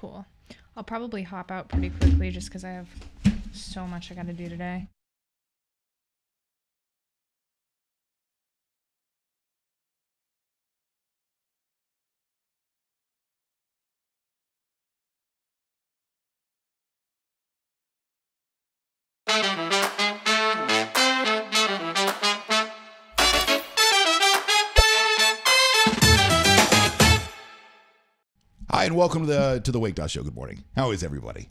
Cool. I'll probably hop out pretty quickly just because I have so much I got to do today. Hi, and welcome to the Wake.Show. Good morning. How is everybody?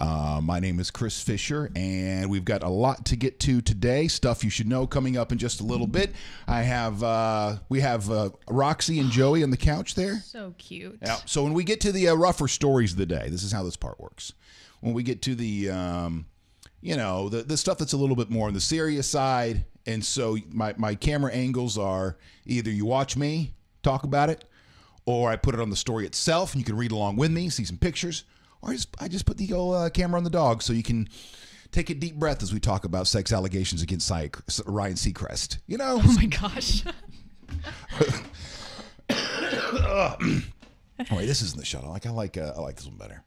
My name is Chris Fisher, and we've got a lot to get to today. Stuff you should know coming up in just a little bit. We have Roxy and Joey on the couch there. So cute. Yeah. So when we get to the rougher stories of the day, this is how this part works. When we get to the the stuff that's a little bit more on the serious side, and so my camera angles are either you watch me talk about it, or I put it on the story itself, and you can read along with me, see some pictures, or I just put the old camera on the dog so you can take a deep breath as we talk about sex allegations against Ryan Seacrest. You know? Oh my gosh. Oh wait, this isn't the shot. I like this one better.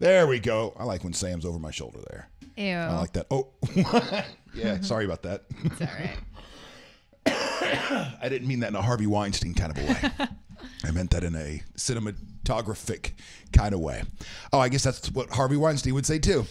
There we go. I like when Sam's over my shoulder there. Ew. I like that. Oh, yeah. Sorry about that. It's all right. I didn't mean that in a Harvey Weinstein kind of a way. I meant that in a cinematographic kind of way. Oh, I guess that's what Harvey Weinstein would say too.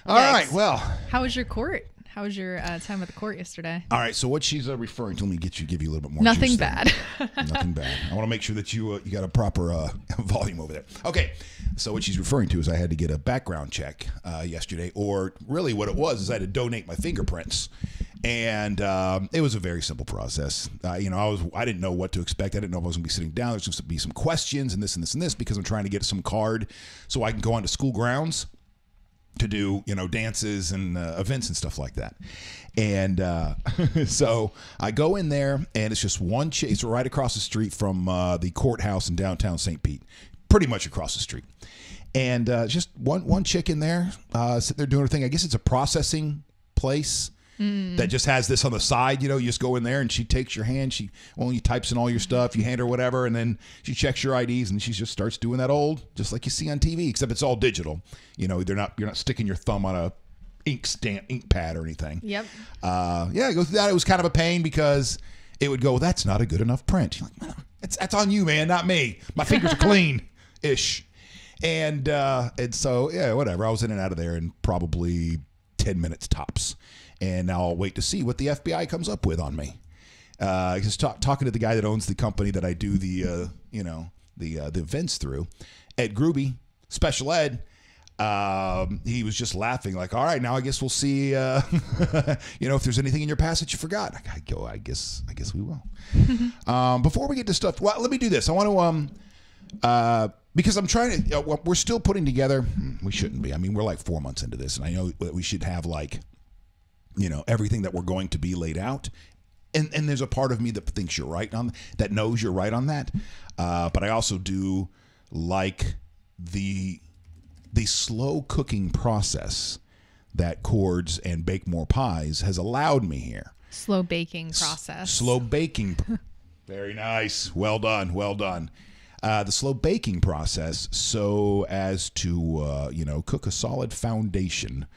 All right, well. How was your court? How was your time at the court yesterday? All right, so what she's referring to, let me give you a little bit more. Nothing bad. Nothing bad. I want to make sure that you got a proper volume over there. Okay, so what she's referring to is I had to get a background check yesterday, or really what it was is I had to donate my fingerprints. And it was a very simple process. I didn't know what to expect. I didn't know if I was going to be sitting down. There's going to be some questions and this and this and this because I'm trying to get some card so I can go onto school grounds to do, dances and events and stuff like that. And so I go in there, and it's just one chick. It's right across the street from the courthouse in downtown St. Pete, pretty much across the street. And just one chick in there sitting there doing her thing. I guess it's a processing place. That just has this on the side, you just go in there and she takes your hand, she types in all your stuff, you hand her whatever, and then she checks your IDs, and she just starts doing that just like you see on TV, except it's all digital. You're not sticking your thumb on a ink pad or anything. Yep. Go through that. It was kind of a pain because it would go, that's not a good enough print. You're like, that's on you, man, not me. My fingers are clean-ish. And so, yeah, whatever. I was in and out of there in probably 10 minutes tops. And now I'll wait to see what the FBI comes up with on me. Just talking to the guy that owns the company that I do the events through, Ed Gruby, special ed. He was just laughing, like, "All right, now I guess we'll see. If there's anything in your past that you forgot." I go, I guess we will. Before we get to stuff, well, let me do this. I want to because I'm trying to. We're still putting together. We shouldn't be. I mean, we're like 4 months into this, and I know that we should have everything that we're going to be laid out. And there's a part of me that thinks you're right on that, knows you're right on that. But I also do like the slow cooking process that Cords and Bake More Pies has allowed me here. Slow baking process. Slow baking. Very nice. Well done. Well done. The slow baking process so as to, cook a solid foundation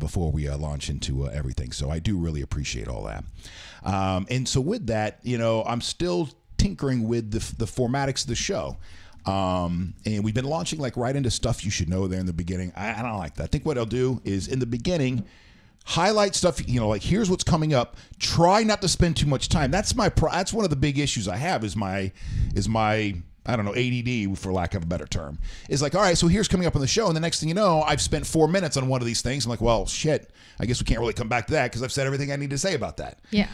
before we launch into everything. So I do really appreciate all that. And so with that, I'm still tinkering with the formatics of the show. And we've been launching right into stuff you should know there in the beginning. I don't like that. I think what I'll do is in the beginning, highlight stuff, here's what's coming up. Try not to spend too much time. That's one of the big issues I have is my I don't know, ADD, for lack of a better term, is like, all right, so here's coming up on the show, and the next thing you know, I've spent 4 minutes on one of these things. I'm like, well, shit, I guess we can't really come back to that because I've said everything I need to say about that. Yeah.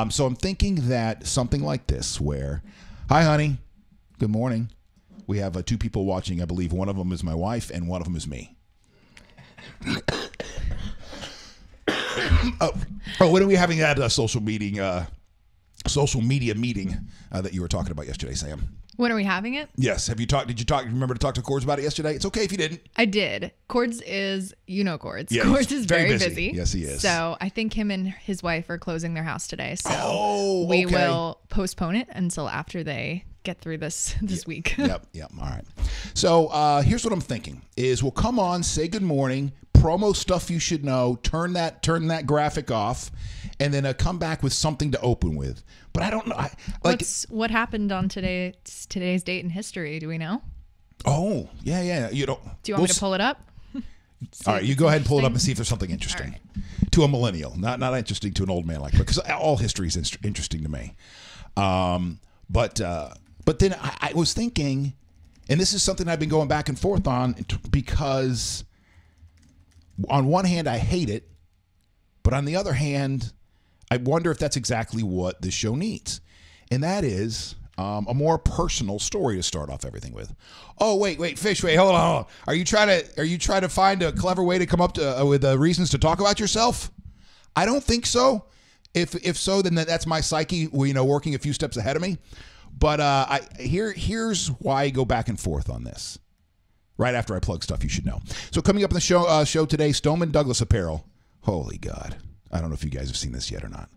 So I'm thinking that something like this where, hi, honey, good morning. We have 2 people watching. I believe one of them is my wife and one of them is me. When are we having that social media meeting that you were talking about yesterday, Sam? When are we having it? Yes. Did you remember to talk to Cords about it yesterday? It's okay if you didn't. I did. Cords is, Cords. Yeah, Cords is very busy. Yes, he is. So I think him and his wife are closing their house today. So we will postpone it until after they get through this week. Yep. All right. So here's what I'm thinking: is we'll come on, say good morning, promo stuff you should know, turn that graphic off, and then come back with something to open with. But I don't know. What happened on today's date in history? Do we know? Oh, yeah. You don't. Do you want me to pull it up? All right, you go ahead and pull it up and see if there's something interesting to a millennial, not interesting to an old man like me, because all history is interesting to me. But then I was thinking, and this is something I've been going back and forth on, because on one hand I hate it, but on the other hand, I wonder if that's exactly what this show needs, and that is a more personal story to start off everything with. Oh, wait, Fish, hold on. Are you trying to find a clever way to come up to with reasons to talk about yourself? I don't think so. If so, then that's my psyche, working a few steps ahead of me. But here's why I go back and forth on this. Right after I plug stuff you should know. So coming up in the show today, Stoneman Douglas apparel. Holy God, I don't know if you guys have seen this yet or not.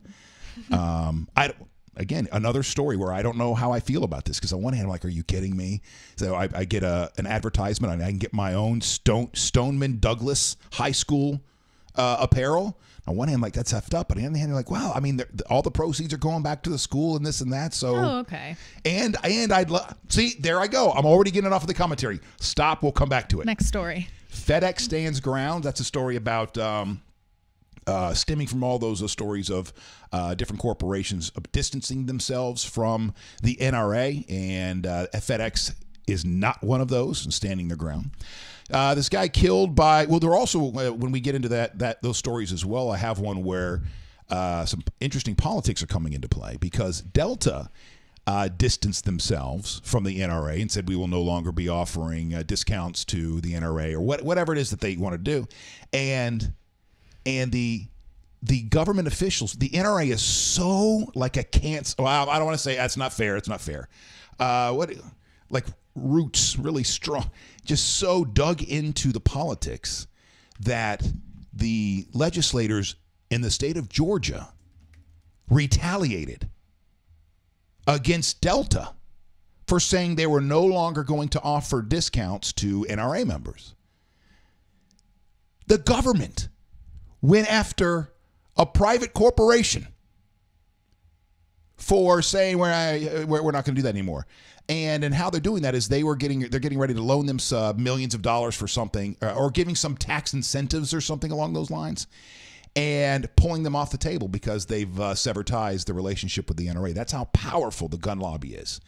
Again, another story where I don't know how I feel about this, because on one hand, I'm like, are you kidding me? So I get an advertisement, and I can get my own Stoneman Douglas high school apparel. On one hand, like, that's effed up. But on the other hand, you're like, wow, I mean, all the proceeds are going back to the school and this and that. So, okay. And I'd see, there I go. I'm already getting off of the commentary. Stop. We'll come back to it. Next story. FedEx stands ground. That's a story about stemming from all those stories of different corporations distancing themselves from the NRA, and FedEx is not one of those and standing their ground. This guy killed by, well, they're also, when we get into those stories as well, I have one where some interesting politics are coming into play, because Delta distanced themselves from the NRA and said we will no longer be offering discounts to the NRA or whatever it is that they want to do. And the government officials, the NRA is so like a cancer. Well, I don't want to say that's not fair. It's not fair. Like roots really strong, just so dug into the politics that the legislators in the state of Georgia retaliated against Delta for saying they were no longer going to offer discounts to NRA members. The government went after a private corporation for saying we're not going to do that anymore. And how they're doing that is they're getting ready to loan them millions of dollars for something, or giving some tax incentives or something along those lines, and pulling them off the table because they've severed ties, the relationship with the NRA. That's how powerful the gun lobby is.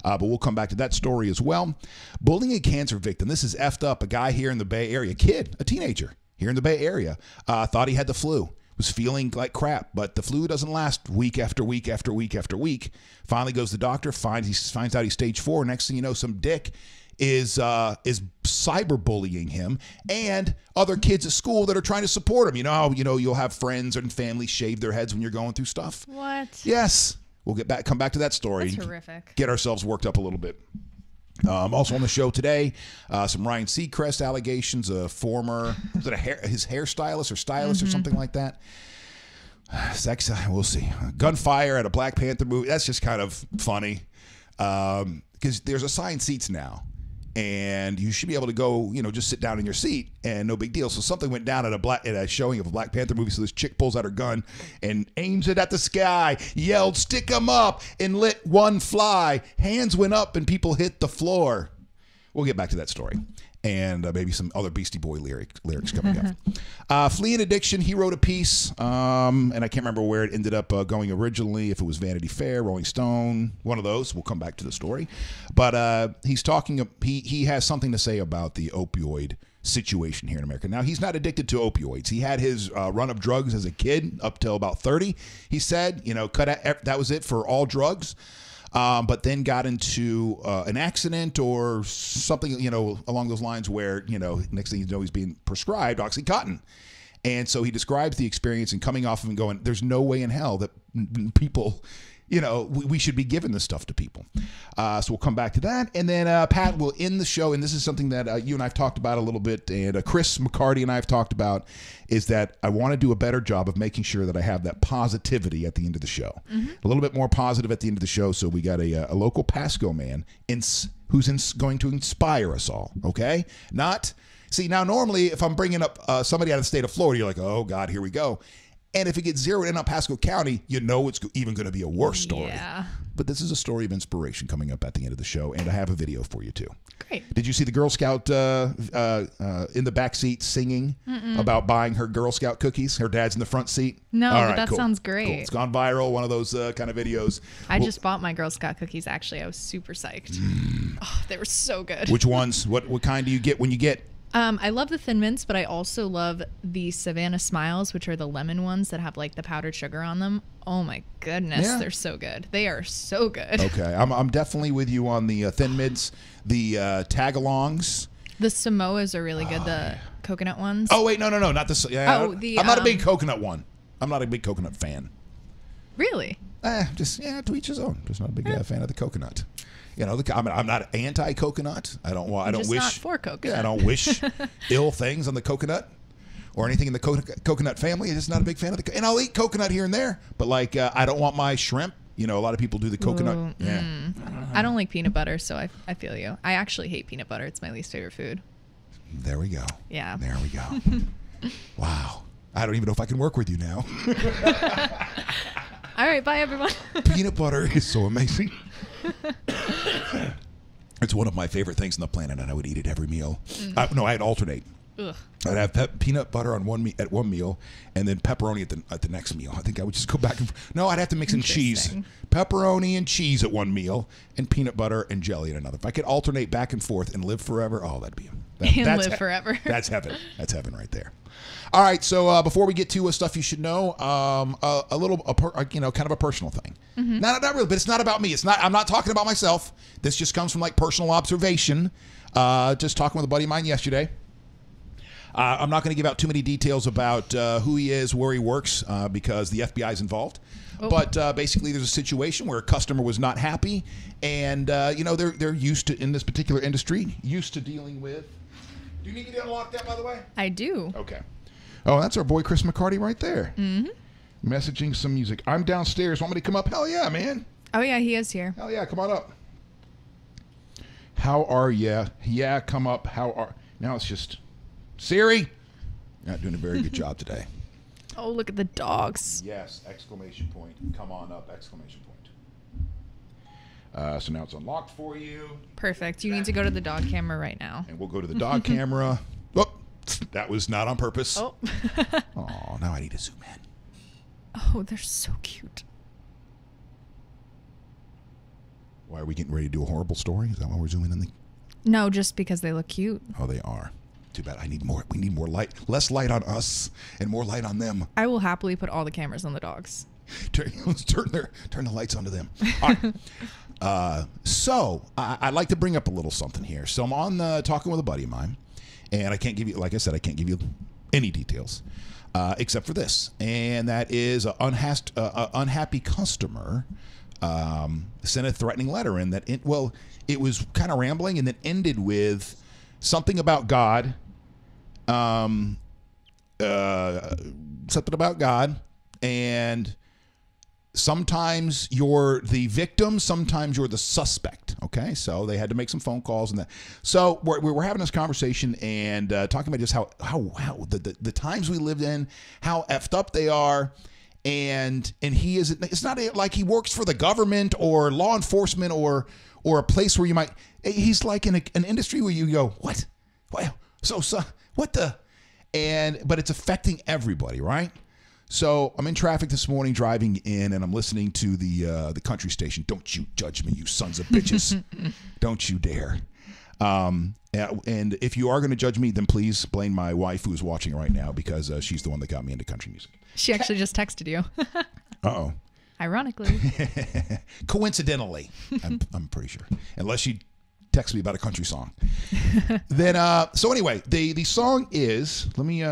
But we'll come back to that story as well. Bullying a cancer victim. This is effed up. A guy here in the Bay Area, a teenager here in the Bay Area, thought he had the flu. Was feeling like crap, but the flu doesn't last week after week after week after week. Finally goes to the doctor, finds out he's stage 4. Next thing you know, some dick is cyberbullying him and other kids at school that are trying to support him. You know how you'll have friends and family shave their heads when you're going through stuff? What? Yes. We'll come back to that story. That's horrific. Get ourselves worked up a little bit. Also on the show today, some Ryan Seacrest allegations. A former, was it his hairstylist or stylist or something like that? Sex, we'll see. Gunfire at a Black Panther movie. That's just kind of funny, because there's assigned seats now, and you should be able to go, just sit down in your seat and no big deal. So something went down at a showing of a Black Panther movie. So this chick pulls out her gun and aims it at the sky, yelled, "Stick 'em up," and lit one fly. Hands went up and people hit the floor. We'll get back to that story. And maybe some other Beastie Boy lyrics coming up. Fleeing addiction, he wrote a piece, and I can't remember where it ended up going originally, if it was Vanity Fair, Rolling Stone, one of those. We'll come back to the story. But he's talking, he has something to say about the opioid situation here in America. Now, he's not addicted to opioids. He had his run of drugs as a kid up till about 30. He said, that was it for all drugs. But then got into an accident or something, along those lines where, next thing you know, he's being prescribed OxyContin. And so he describes the experience and coming off of and going, there's no way in hell that people, we should be giving this stuff to people. So we'll come back to that. And then Pat will end the show. And this is something that you and I have talked about a little bit. And Chris McCarty and I have talked about is that I want to do a better job of making sure that I have that positivity at the end of the show. A little bit more positive at the end of the show. So we got a local Pasco man who's going to inspire us all. Okay? See, now normally if I'm bringing up somebody out of the state of Florida, you're like, oh, God, here we go. And if it gets zeroed in on Pasco County, it's even going to be a worse story. Yeah. But this is a story of inspiration coming up at the end of the show, and I have a video for you, too. Great. Did you see the Girl Scout in the back seat singing about buying her Girl Scout cookies? Her dad's in the front seat? No, All but right, that cool. sounds great. Cool. It's gone viral, one of those kind of videos. I just bought my Girl Scout cookies, actually. I was super psyched. Oh, they were so good. Which ones? What kind do you get when you get... I love the Thin Mints, but I also love the Savannah Smiles, which are the lemon ones that have like the powdered sugar on them. Oh my goodness, They're so good. They are so good. Okay, I'm definitely with you on the Thin Mints, the Tagalongs. The Samoas are really good. The coconut ones. Oh wait, no, not the. Yeah, I'm not a big coconut one. I'm not a big coconut fan. Really? To each his own. Just not a big fan of the coconut. I'm not anti-coconut. I don't wish not for coconut. Yeah, I don't wish ill things on the coconut or anything in the coconut family. I'm just not a big fan of and I'll eat coconut here and there, but I don't want my shrimp. A lot of people do the coconut. Ooh, I don't like peanut butter, so I feel you. I actually hate peanut butter. It's my least favorite food. There we go. Yeah. There we go. Wow. I don't even know if I can work with you now. All right, bye everyone. Peanut butter is so amazing. It's one of my favorite things on the planet, and I would eat it every meal. I'd alternate. Ugh. I'd have peanut butter on at one meal, and then pepperoni at the next meal. I think I would just go back and no, I'd have to mix in cheese, pepperoni and cheese at one meal, and peanut butter and jelly at another. If I could alternate back and forth and live forever, that'd be live forever. That's heaven. That's heaven right there. All right, so before we get to stuff you should know, a little, kind of a personal thing. Not really, but it's not about me. I'm not talking about myself. This just comes from personal observation. Just talking with a buddy of mine yesterday. I'm not going to give out too many details about who he is, where he works, because the FBI is involved. Oh. But basically, there's a situation where a customer was not happy, and they're used to, in this particular industry, used to dealing with. Do you need me to unlock that, by the way? I do. Okay. Oh, that's our boy Chris McCarty right there. Messaging some music. I'm downstairs. Want me to come up? Hell yeah, man. Oh yeah, he is here. Hell yeah, come on up. How are ya? Yeah, come up. Now it's just Siri. Not doing a very good job today. Oh, look at the dogs. Yes! Exclamation point. Come on up! Exclamation point. So now it's unlocked for you. Perfect. You need to go to the dog camera right now. And we'll go to the dog camera. Oh, that was not on purpose. Oh. Oh, now I need to zoom in. Oh, they're so cute. Why are we getting ready to do a horrible story? Is that why we're zooming in? No, just because they look cute. Oh, they are. Too bad. We need more light. Less light on us and more light on them. I will happily put all the cameras on the dogs. Let's turn the lights onto them. All right. So I'd like to bring up a little something here. So I'm on talking with a buddy of mine, and I can't give you, like I said, I can't give you any details except for this, and that is an unhappy customer sent a threatening letter in that it was kind of rambling and then ended with something about God, something about God, and sometimes you're the victim, sometimes you're the suspect. Okay, so they had to make some phone calls and that. So we're having this conversation and talking about just how the times we lived in, how effed up they are. And he is. It's not like he works for the government or law enforcement or a place where you might. He's like in an industry where you go, what? So what the? But it's affecting everybody, right? So I'm in traffic this morning, driving in, and I'm listening to the country station. Don't you judge me, you sons of bitches! Don't you dare! And if you are going to judge me, then please blame my wife, who's watching right now, because she's the one that got me into country music. She actually just texted you. Uh-oh. Ironically. Coincidentally, I'm pretty sure. Unless she texts me about a country song. Then, so anyway, the song is, let me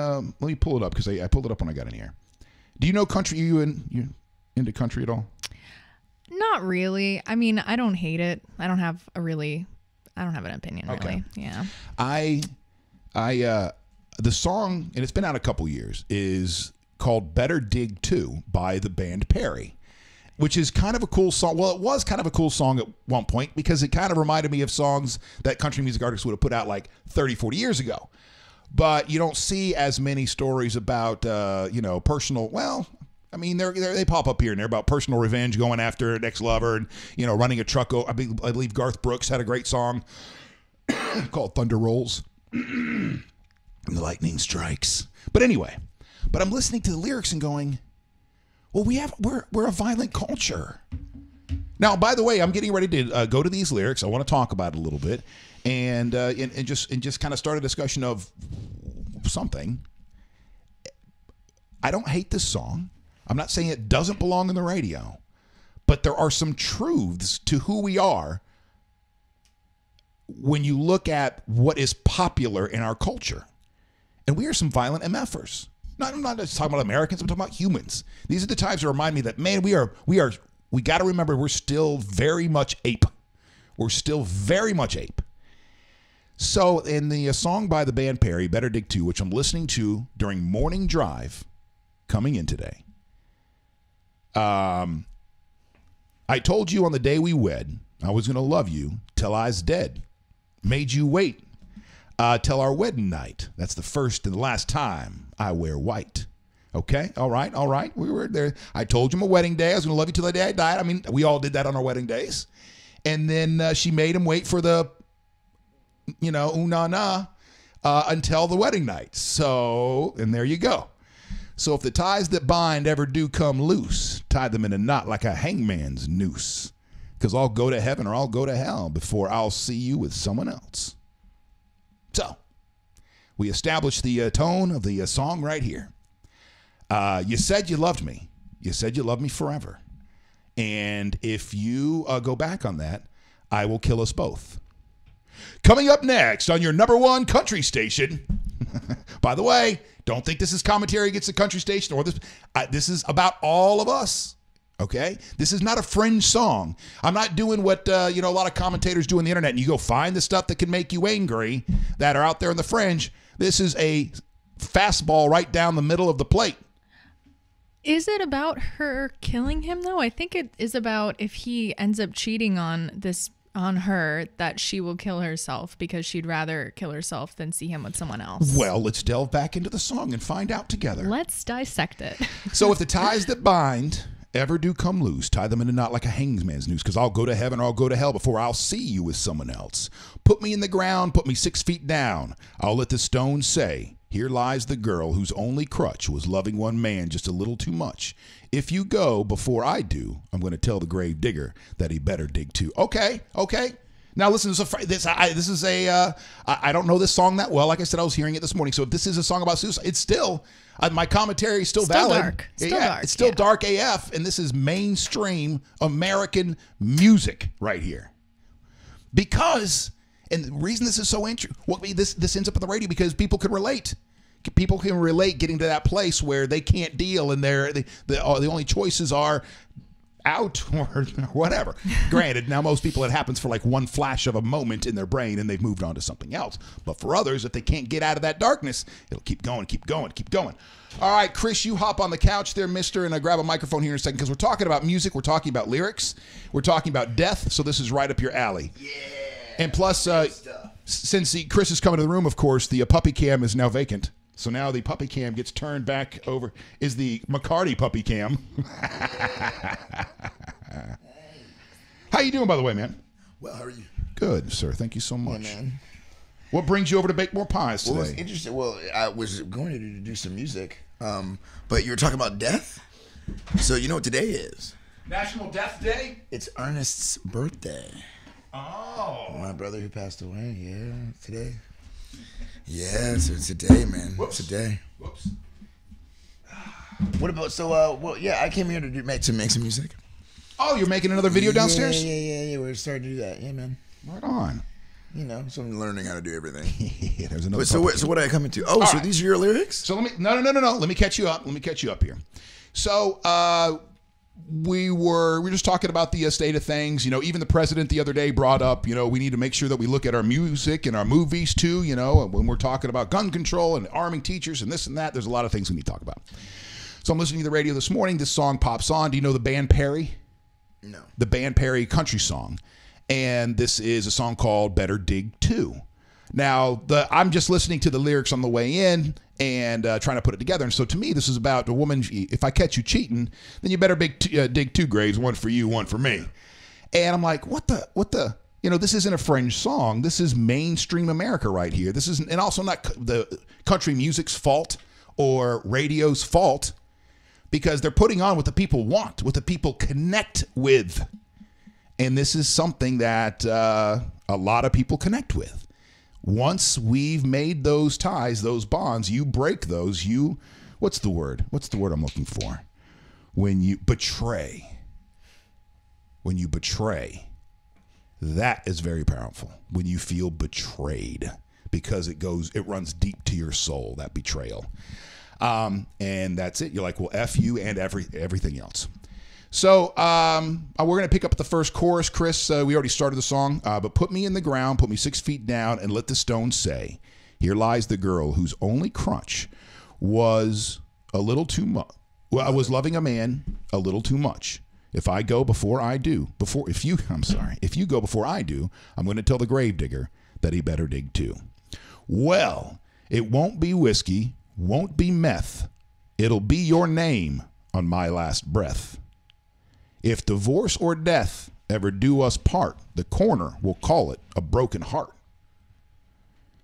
pull it up, because I pulled it up when I got in here. Do you know country? You into country at all? Not really. I mean, I don't hate it. I don't have an opinion really. Yeah. The song, and it's been out a couple years, is called Better Dig 2 by the band Perry, which is kind of a cool song. Well, it was kind of a cool song at one point because it kind of reminded me of songs that country music artists would have put out like 30, 40 years ago. But you don't see as many stories about, personal, well, I mean, they pop up here and there about personal revenge, going after an ex-lover and, running a truck. I believe Garth Brooks had a great song called Thunder Rolls. And the lightning strikes. But anyway, I'm listening to the lyrics and going, well, we're a violent culture. Now, by the way, I'm getting ready to go to these lyrics. I want to talk about it a little bit and just kind of start a discussion of something. I don't hate this song. I'm not saying it doesn't belong in the radio, but there are some truths to who we are when you look at what is popular in our culture. And we are some violent MFers. I'm not just talking about Americans, I'm talking about humans. These are the times that remind me that, man, we got to remember we're still very much ape. We're still very much ape. So in the song by the band Perry, Better Dig 2, which I'm listening to during morning drive coming in today, I told you on the day we wed, I was going to love you till I's dead. Made you wait till our wedding night. That's the first and the last time I wear white. Okay? All right. We were there. I told you my wedding day. I was going to love you till the day I died. I mean, we all did that on our wedding days. And then she made him wait for the, until the wedding night. So, and there you go. So if the ties that bind ever do come loose, tie them in a knot like a hangman's noose. Because I'll go to heaven or I'll go to hell before I'll see you with someone else. So, we established the tone of the song right here. You said you loved me. You said you loved me forever. And if you go back on that, I will kill us both. Coming up next on your number one country station. By the way, don't think this is commentary against the country station or this. This is about all of us. Okay? This is not a fringe song. I'm not doing what, a lot of commentators do on the internet, and you go find the stuff that can make you angry that are out there in the fringe. This is a fastball right down the middle of the plate. Is it about her killing him, though? I think it is about if he ends up cheating on her, that she will kill herself because she'd rather kill herself than see him with someone else. Well, let's delve back into the song and find out together. Let's dissect it. So if the ties that bind ever do come loose, tie them in a knot like a hangman's noose, because I'll go to heaven or I'll go to hell before I'll see you with someone else. Put me in the ground, put me 6 feet down. I'll let the stones say, here lies the girl whose only crutch was loving one man just a little too much. If you go before I do, I'm going to tell the grave digger that he better dig too. Okay. Now listen, I don't know this song that well. Like I said, I was hearing it this morning. So if this is a song about suicide, it's still, my commentary is still valid. Dark. Dark. It's still dark AF, and this is mainstream American music right here. Because, and the reason this is so interesting, this ends up on the radio because people can relate. People can relate getting to that place where they can't deal, and the only choices are out or whatever. Granted, now most people, it happens for like one flash of a moment in their brain and they've moved on to something else. But for others, if they can't get out of that darkness, it'll keep going. All right, Chris, you hop on the couch there, mister, and I grab a microphone here in a second because we're talking about music, we're talking about lyrics, we're talking about death, so this is right up your alley. Yeah. And plus, since Chris is coming to the room, of course, the puppy cam is now vacant. So now the puppy cam gets turned back over. Is the McCarty puppy cam. How you doing, by the way, man? Well, how are you? Good, sir. Thank you so much. Yeah, man. What brings you over to bake more pies today? Well, it's interesting. Well, I was going to do some music, but you were talking about death. So you know what today is? National Death Day? It's Ernest's birthday. Oh. My brother who passed away. Yeah, today. Yeah, so it's a day, man. Whoops. It's a day. Whoops. What about I came here to make some music. Oh, you're making another video downstairs? Yeah. We're starting to do that. Yeah, man. Right on. So I'm learning how to do everything. There's another. So what are I coming to? Oh, so right. These are your lyrics? So let me no. Let me catch you up. Let me catch you up here. So we were just talking about the state of things. Even the president the other day brought up, we need to make sure that we look at our music and our movies too, when we're talking about gun control and arming teachers and this and that. There's a lot of things we need to talk about. So I'm listening to the radio this morning. This song pops on. Do you know the band Perry? No. The band Perry country song. And this is a song called Better Dig 2. Now, I'm just listening to the lyrics on the way in and trying to put it together. And so to me, this is about a woman. If I catch you cheating, then you better dig 2 graves, one for you, one for me. And I'm like, what the, this isn't a fringe song. This is mainstream America right here. This isn't, and also not the country music's fault or radio's fault, because they're putting on what the people want, what the people connect with. And this is something that a lot of people connect with. Once we've made those ties, those bonds, you break those. What's the word? What's the word I'm looking for? When you betray. When you betray. That is very powerful. When you feel betrayed, because it runs deep to your soul, that betrayal. And that's it. You're like, well, F you and everything else. So we're going to pick up at the first chorus, Chris. We already started the song. But put me in the ground, put me 6 feet down, and let the stones say, here lies the girl whose only crutch was a little too much. Well, I was loving a man a little too much. If I go before I do, if you go before I do, I'm going to tell the gravedigger that he better dig too. Well, it won't be whiskey, won't be meth. It'll be your name on my last breath. If divorce or death ever do us part, the corner will call it a broken heart.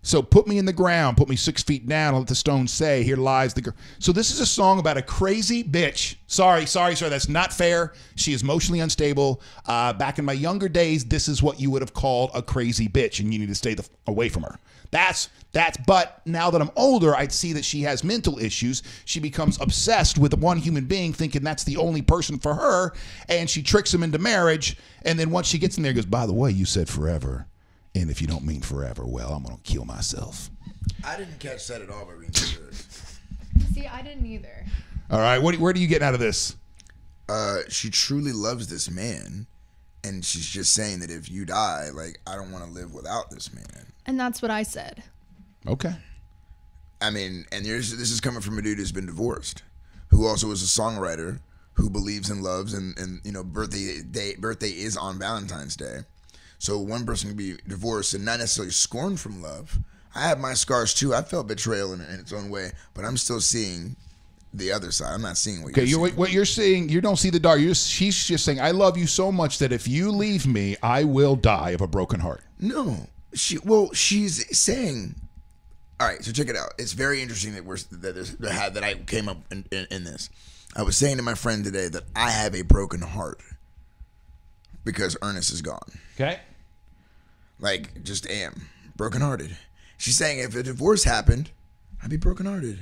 So put me in the ground, put me 6 feet down, and let the stones say, here lies the girl. So this is a song about a crazy bitch. Sorry, that's not fair. She is emotionally unstable. Back in my younger days, this is what you would have called a crazy bitch, and you need to stay away from her. But now that I'm older, I'd see that she has mental issues. She becomes obsessed with one human being, thinking that's the only person for her, and she tricks him into marriage. And then once she gets in there, goes, by the way, you said forever. And if you don't mean forever, well, I'm going to kill myself. I didn't catch that at all by reading through it. See, I didn't either. All right, where do you get out of this? She truly loves this man, and she's just saying that if you die, like, I don't want to live without this man. And that's what I said. Okay. I mean, and this is coming from a dude who's been divorced, who also is a songwriter, who believes in loves, and birthday is on Valentine's Day. So one person can be divorced and not necessarily scorned from love. I have my scars too. I felt betrayal in its own way, but I'm still seeing the other side. I'm not seeing what you're seeing. What you're seeing, you don't see the dark. She's just saying, I love you so much that if you leave me, I will die of a broken heart. No. She's saying, all right, so check it out. It's very interesting that I came up in this. I was saying to my friend today that I have a broken heart because Ernest is gone. Okay. Like, just am brokenhearted. She's saying if a divorce happened, I'd be brokenhearted.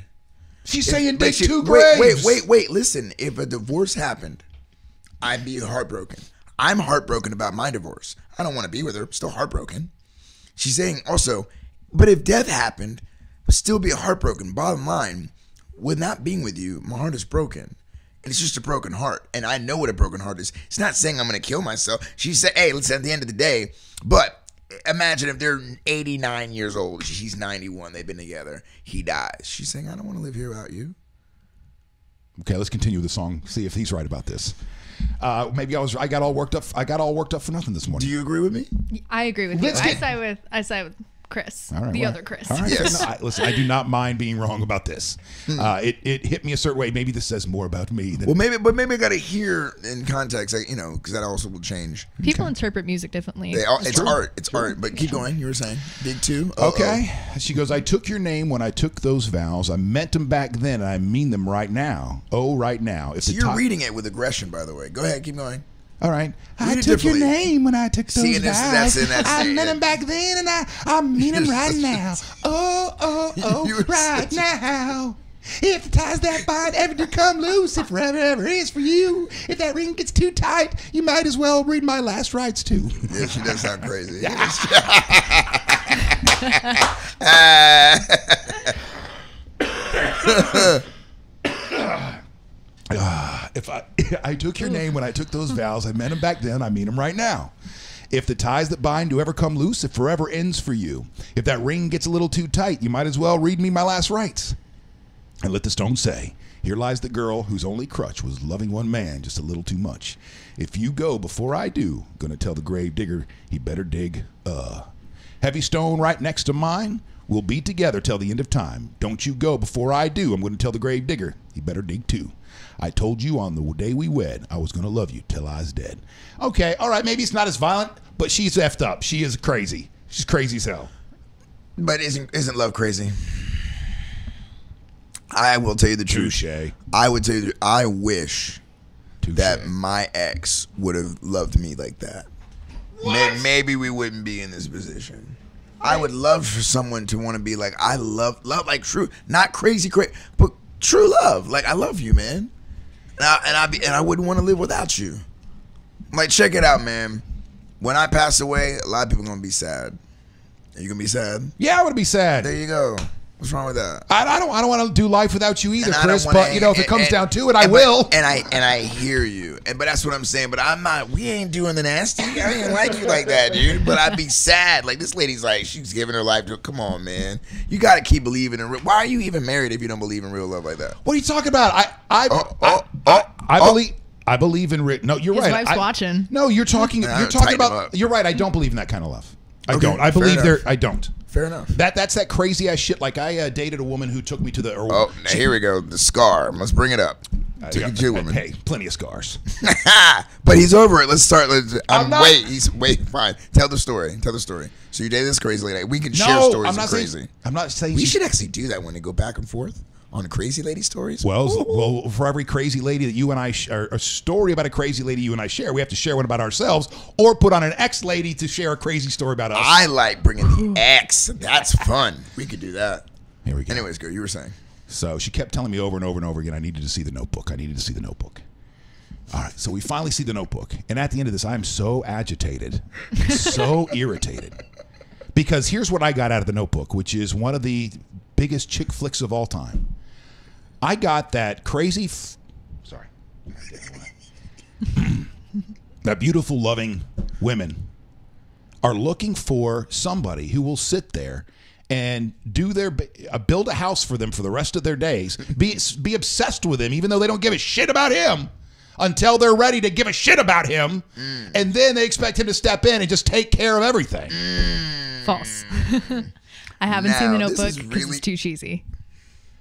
She's saying dig 2 graves. Wait. Listen, if a divorce happened, I'd be heartbroken. I'm heartbroken about my divorce. I don't want to be with her. Still heartbroken. She's saying also, but if death happened, I'd still be heartbroken. Bottom line, with not being with you, my heart is broken. And it's just a broken heart. And I know what a broken heart is. It's not saying I'm going to kill myself. She said, hey, listen, at the end of the day, but imagine if they're 89 years old. She's 91. They've been together. He dies. She's saying, I don't want to live here without you. Okay, let's continue the song. See if he's right about this. Maybe I got all worked up for nothing this morning. Do you agree with me? I agree with you. I side with Chris, other Chris. All right. Yes. Listen, I do not mind being wrong about this. It hit me a certain way. Maybe this says more about me than. Maybe I got to hear in context, like, because that also will change. People interpret music differently. It's art. It's art. But keep going. You were saying dig 2. Okay. She goes, I took your name when I took those vows. I meant them back then, and I mean them right now. Oh, right now. So you're reading it with aggression, by the way. Go ahead. Keep going. All right. I took your name when I took those vows. I meant them back then, and I mean them right now. Oh, right now. If the ties that bind ever to come loose, if forever ever is for you, if that ring gets too tight, you might as well read my last rites too. Yeah, she does sound crazy. If I took your name when I took those vows, I meant them back then, I mean them right now. If the ties that bind do ever come loose, it forever ends for you. If that ring gets a little too tight, you might as well read me my last rites. And let the stone say, here lies the girl whose only crutch was loving one man just a little too much. If you go before I do, gonna tell the grave digger he better dig, heavy stone right next to mine. We'll be together till the end of time. Don't you go before I do. I'm going to tell the grave digger he better dig too. I told you on the day we wed I was going to love you till I was dead. Okay, all right, maybe it's not as violent, but she's effed up. She is crazy. She's crazy as hell. But isn't love crazy? I will tell you the truth. Touche. I would tell you, I wish Touche. that my ex would have loved me like that. Maybe we wouldn't be in this position. I would love for someone to want to be like, I love like true, not crazy, but true love. Like, I love you, man. And I wouldn't want to live without you. Like, check it out, man. When I pass away, a lot of people are gonna be sad. Are you gonna be sad? Yeah, I want to be sad. There you go. What's wrong with that? I don't want to do life without you either, And Chris. But if it comes down to it, I but- will. And I hear you. But that's what I'm saying. But I'm not. We ain't doing the nasty. I ain't like you like that, dude. But I'd be sad. Like, this lady's like, she's giving her life to. Come on, man. You got to keep believing in real. Why are you even married if you don't believe in real love like that? What are you talking about? I believe in No, you're His right. wife's watching. No, you're talking. Nah, You're talking tighten him about. up. You're right. I don't believe in that kind of love. I Okay, don't. I fair believe enough. I don't. Fair enough. That's that crazy ass shit. Like, I dated a woman who took me to the. Oh, now here we go. The scar. Let's bring it up. Took you to a woman. Hey, plenty of scars. But he's over it. Let's start. I'm not- Wait. Fine. Tell the story. So you dated this crazy lady. We can share stories I'm not of crazy. saying. I'm not saying. We she- should actually do that when they go back and forth on crazy lady stories. Well, for every crazy lady that you and I, or a story about a crazy lady you and I share, we have to share one about ourselves, or put on an ex-lady to share a crazy story about us. I like bringing the ex. That's fun. We could do that. Here we go. Anyways, girl, you were saying. So she kept telling me over and over and over again, I needed to see the notebook. I needed to see the notebook. All right, so we finally see the notebook. And at the end of this, I'm so agitated, so irritated. Because here's what I got out of the notebook, which is one of the biggest chick flicks of all time. I got that crazy, that beautiful, loving women are looking for somebody who will sit there and do build a house for them for the rest of their days, be obsessed with him, even though they don't give a shit about him, until they're ready to give a shit about him, and then they expect him to step in and just take care of everything. False. I haven't seen the Now, this Notebook is because really- it's too cheesy.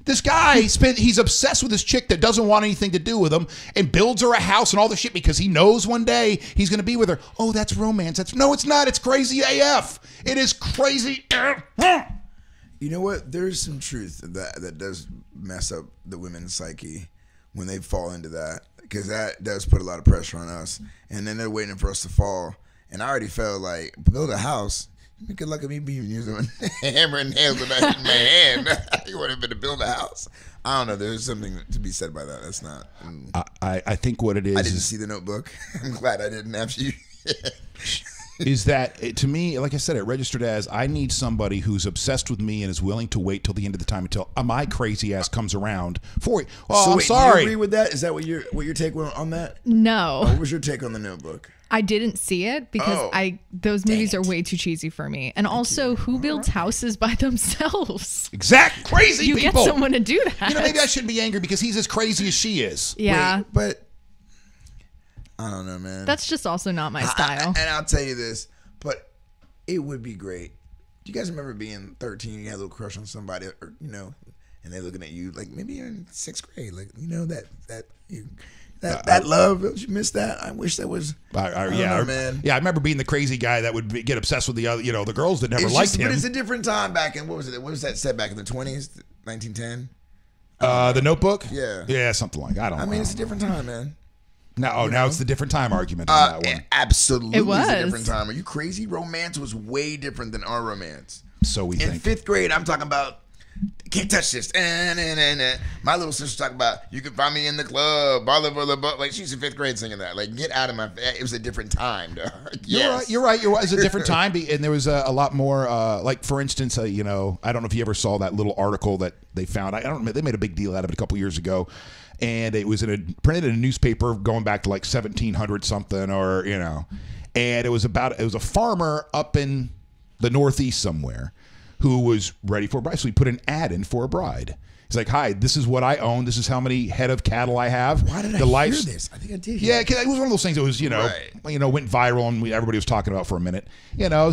This guy he's obsessed with this chick that doesn't want anything to do with him and builds her a house and all the shit because he knows one day he's going to be with her. Oh, that's romance. No, it's not. It's crazy AF. It is crazy. You know what? There's some truth that does mess up the women's psyche when they fall into that, because that does put a lot of pressure on us, and then they're waiting for us to fall. And I already felt like, build a house. Good luck at me being using a hammer and nails in my hand. You want me to build a house? I don't know. There's something to be said by that. That's not. I think what it is I didn't see the Notebook. I'm glad I didn't after you. is that to me, like I said, it registered as I need somebody who's obsessed with me and is willing to wait till the end of the time until my crazy ass comes around for it. Oh, So I'm wait, sorry. Do you agree with that? Is that what your take was on that? No, What was your take on the Notebook? I didn't see it because Oh. those movies are way too cheesy for me. And also, who builds houses by themselves? Exact crazy You people. get someone to do that. You know, maybe I shouldn't be angry because he's as crazy as she is. Yeah, Wait, but I don't know, man. that's just also not my style. And I'll tell you this, but it would be great. Do you guys remember being 13? You had a little crush on somebody, or and they're looking at you like maybe you're in 6th grade, like that love. You missed that. I wish that was. I don't know, man. Yeah, I remember being the crazy guy that would get obsessed with the other, the girls that never liked him. But it's a different time back in, what was it? What was that set back in the 20s, 1910? The Notebook? Yeah, something like I don't know. I mean, it's a different time, man. Now it's the different time argument on that one. Absolutely, It was. a different time. Are you crazy? Romance was way different than our romance. So we In think. 5th grade, I'm talking about, can't touch this. My little sister talking about, you can find me in the club, blah, blah, blah, blah. Like, she's in 5th grade singing that. Like, get out of my, it was a different time, dog. Yes. You're right. It was a different time, and there was a lot more. Like, for instance, I don't know if you ever saw that little article that they found. I don't know. They made a big deal out of it a couple years ago. and it was printed in a newspaper going back to like 1700 something, or and it was a farmer up in the Northeast somewhere who was ready for a bride. So he put an ad in for a bride. He's like, "Hi, this is what I own. This is how many head of cattle I have." Why did I hear this? I think I did. Yeah, cause it was one of those things that was, went viral and everybody was talking about for a minute.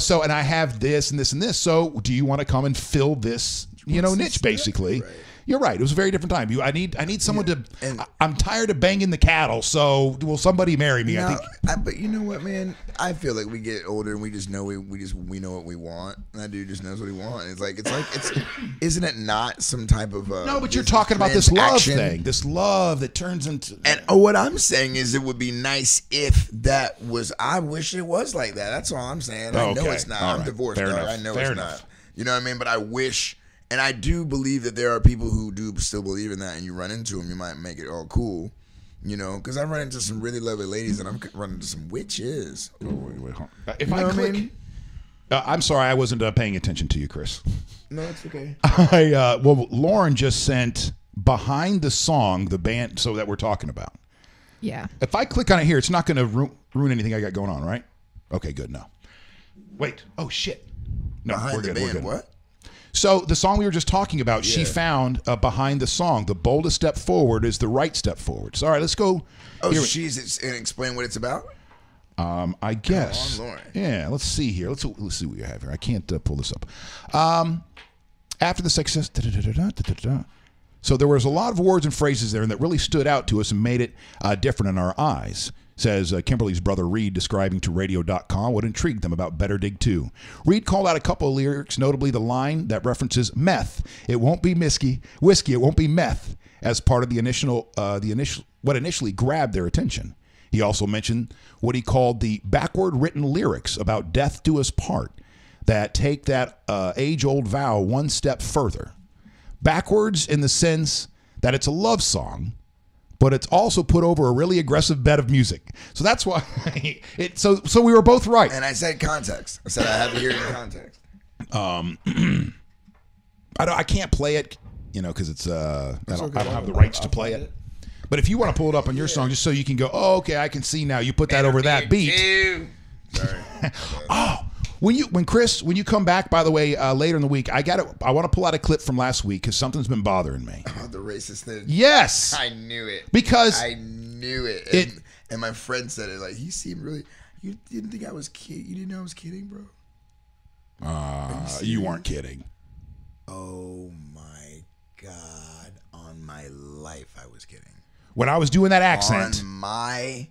So, and I have this and this and this. So, do you want to come and fill this, niche, basically? Right. You're right. It was a very different time. I need someone to. I'm tired of banging the cattle. So, will somebody marry me? I think. But you know what, man? I feel like we get older and we just know we know what we want. And that dude just knows what he wants. It's isn't it not some type of no? But you're talking about this love thing, this love that turns into. And what I'm saying is, it would be nice if that was. I wish it was like that. That's all I'm saying. I know it's not. I'm divorced. I know it's not. You know what I mean? But I wish. And I do believe that there are people who do still believe in that, and you run into them, you might make it all cool, because I run into some really lovely ladies, and I'm running into some witches. Oh, wait, hold on. If I click, I'm sorry, I wasn't paying attention to you, Chris. No, it's okay. Lauren just sent behind the song, the band, so that we're talking about. Yeah. If I click on it here, it's not going to ruin anything I got going on, right? Okay, good. No. Wait. Oh shit. No, we're good. We're good. What? So the song we were just talking about, she found behind the song, the boldest step forward is the right step forward. So, all right, let's go. Oh, and explain what it's about? I guess. Come on, Lauren. Yeah, let's see here. Let's see what you have here. I can't pull this up. After the success, so there was a lot of words and phrases there that really stood out to us and made it different in our eyes. Says Kimberly's brother Reed, describing to radio.com what intrigued them about Better Dig 2. Reed called out a couple of lyrics, notably the line that references meth. It won't be whiskey, it won't be meth, as part of the initial what initially grabbed their attention. He also mentioned what he called the backward written lyrics about death do us part, that take that age-old vow one step further. Backwards in the sense that it's a love song, but it's also put over a really aggressive bed of music. So that's why so we were both right. And I said context. I said I have to hear it in context. I can't play it, because it's I don't have the rights to play it. But if you want to pull it up on your song, just so you can go, oh, okay, I can see now. You put that over that beat. Sorry. When you come back, by the way, later in the week, I want to pull out a clip from last week because something's been bothering me. Oh, the racist thing. Yes. I knew it. Because I knew it. And my friend said it, like, he seemed really, you didn't think I was kidding? You didn't know I was kidding, bro? You weren't kidding. Oh my God. On my life, I was kidding. When I was doing that accent. On my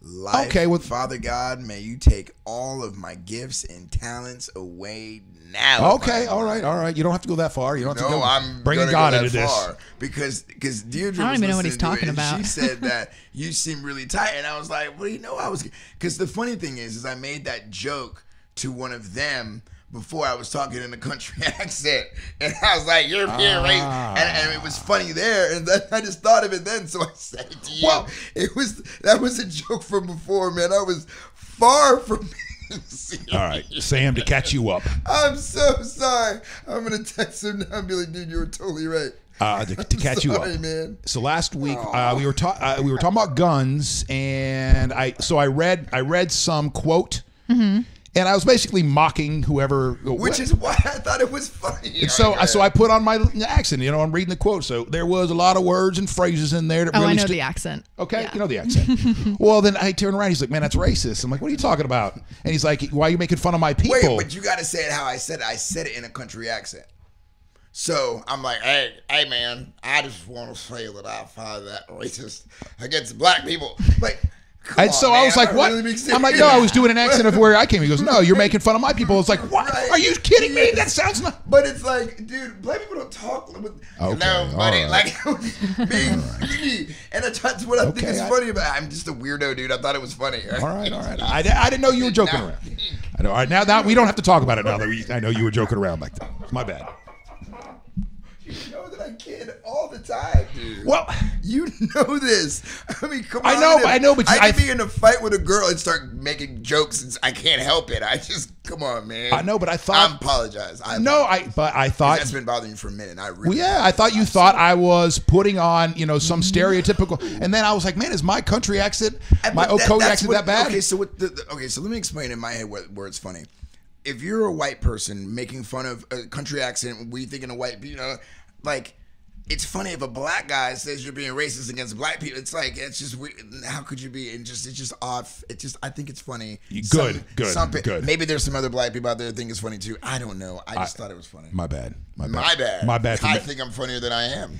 life. Okay, Father God, may you take all of my gifts and talents away now. Okay, all right. You don't have to go that far. You don't have to go. I'm bringing God into this. Because Deirdre I don't even know what he's talking about. She said that you seem really tight, and I was like, well, I was. Because the funny thing is I made that joke to one of them before I was talking in a country accent, and I was like, "You're being racist," and it was funny there, and then I just thought of it then, so I said it to you. Well, that was a joke from before, man. I was far from being serious. All right, Sam, to catch you up. I'm so sorry. I'm gonna text him now and be like, "Dude, you were totally right." To catch you up, man. So last week we were talking about guns, and I read some quote. Mm-hmm. And I was basically mocking whoever. Which is why I thought it was funny. And so I put on my accent. I'm reading the quote. So there was a lot of words and phrases in there that really. I know the accent. Okay, yeah. You know the accent. Well, then I turn around. He's like, "Man, that's racist." I'm like, "What are you talking about?" And he's like, "Why are you making fun of my people?" Wait, but you got to say it how I said it. I said it in a country accent. So I'm like, hey, man, I just want to say that I find that racist against black people. Like. And so I was like, what? I'm like, no, I was doing an accent of where I came. He goes, no, you're making fun of my people. It's like, what? Right. Are you kidding me? That sounds not. But it's like, dude, black people don't talk. Okay, no, buddy. Right. Like, being funny. And that's what I think is funny about it. I'm just a weirdo, dude. I thought it was funny. All right. I didn't know you were joking around. I know. All right, now we don't have to talk about it now that I know you were joking around back then. It's my bad. You know that I kid all the time, dude. Well, you know this. I mean, come on. I know, but I could be in a fight with a girl and start making jokes, and I can't help it. I just come on, man. I know, but I thought. I apologize. I thought that's been bothering you for a minute. I thought you thought I was putting on, some stereotypical, and then I was like, man, is my country accent, my Ocoee accent that bad? Okay, so so let me explain in my head where it's funny. If you're a white person making fun of a country accent, we thinking of white, like, it's funny if a black guy says you're being racist against black people. It's like, it's just weird. How could you be? And it's just off. I think it's funny. Good. Maybe there's some other black people out there that think it's funny too. I don't know. I just thought it was funny. My bad. My bad. I think I'm funnier than I am.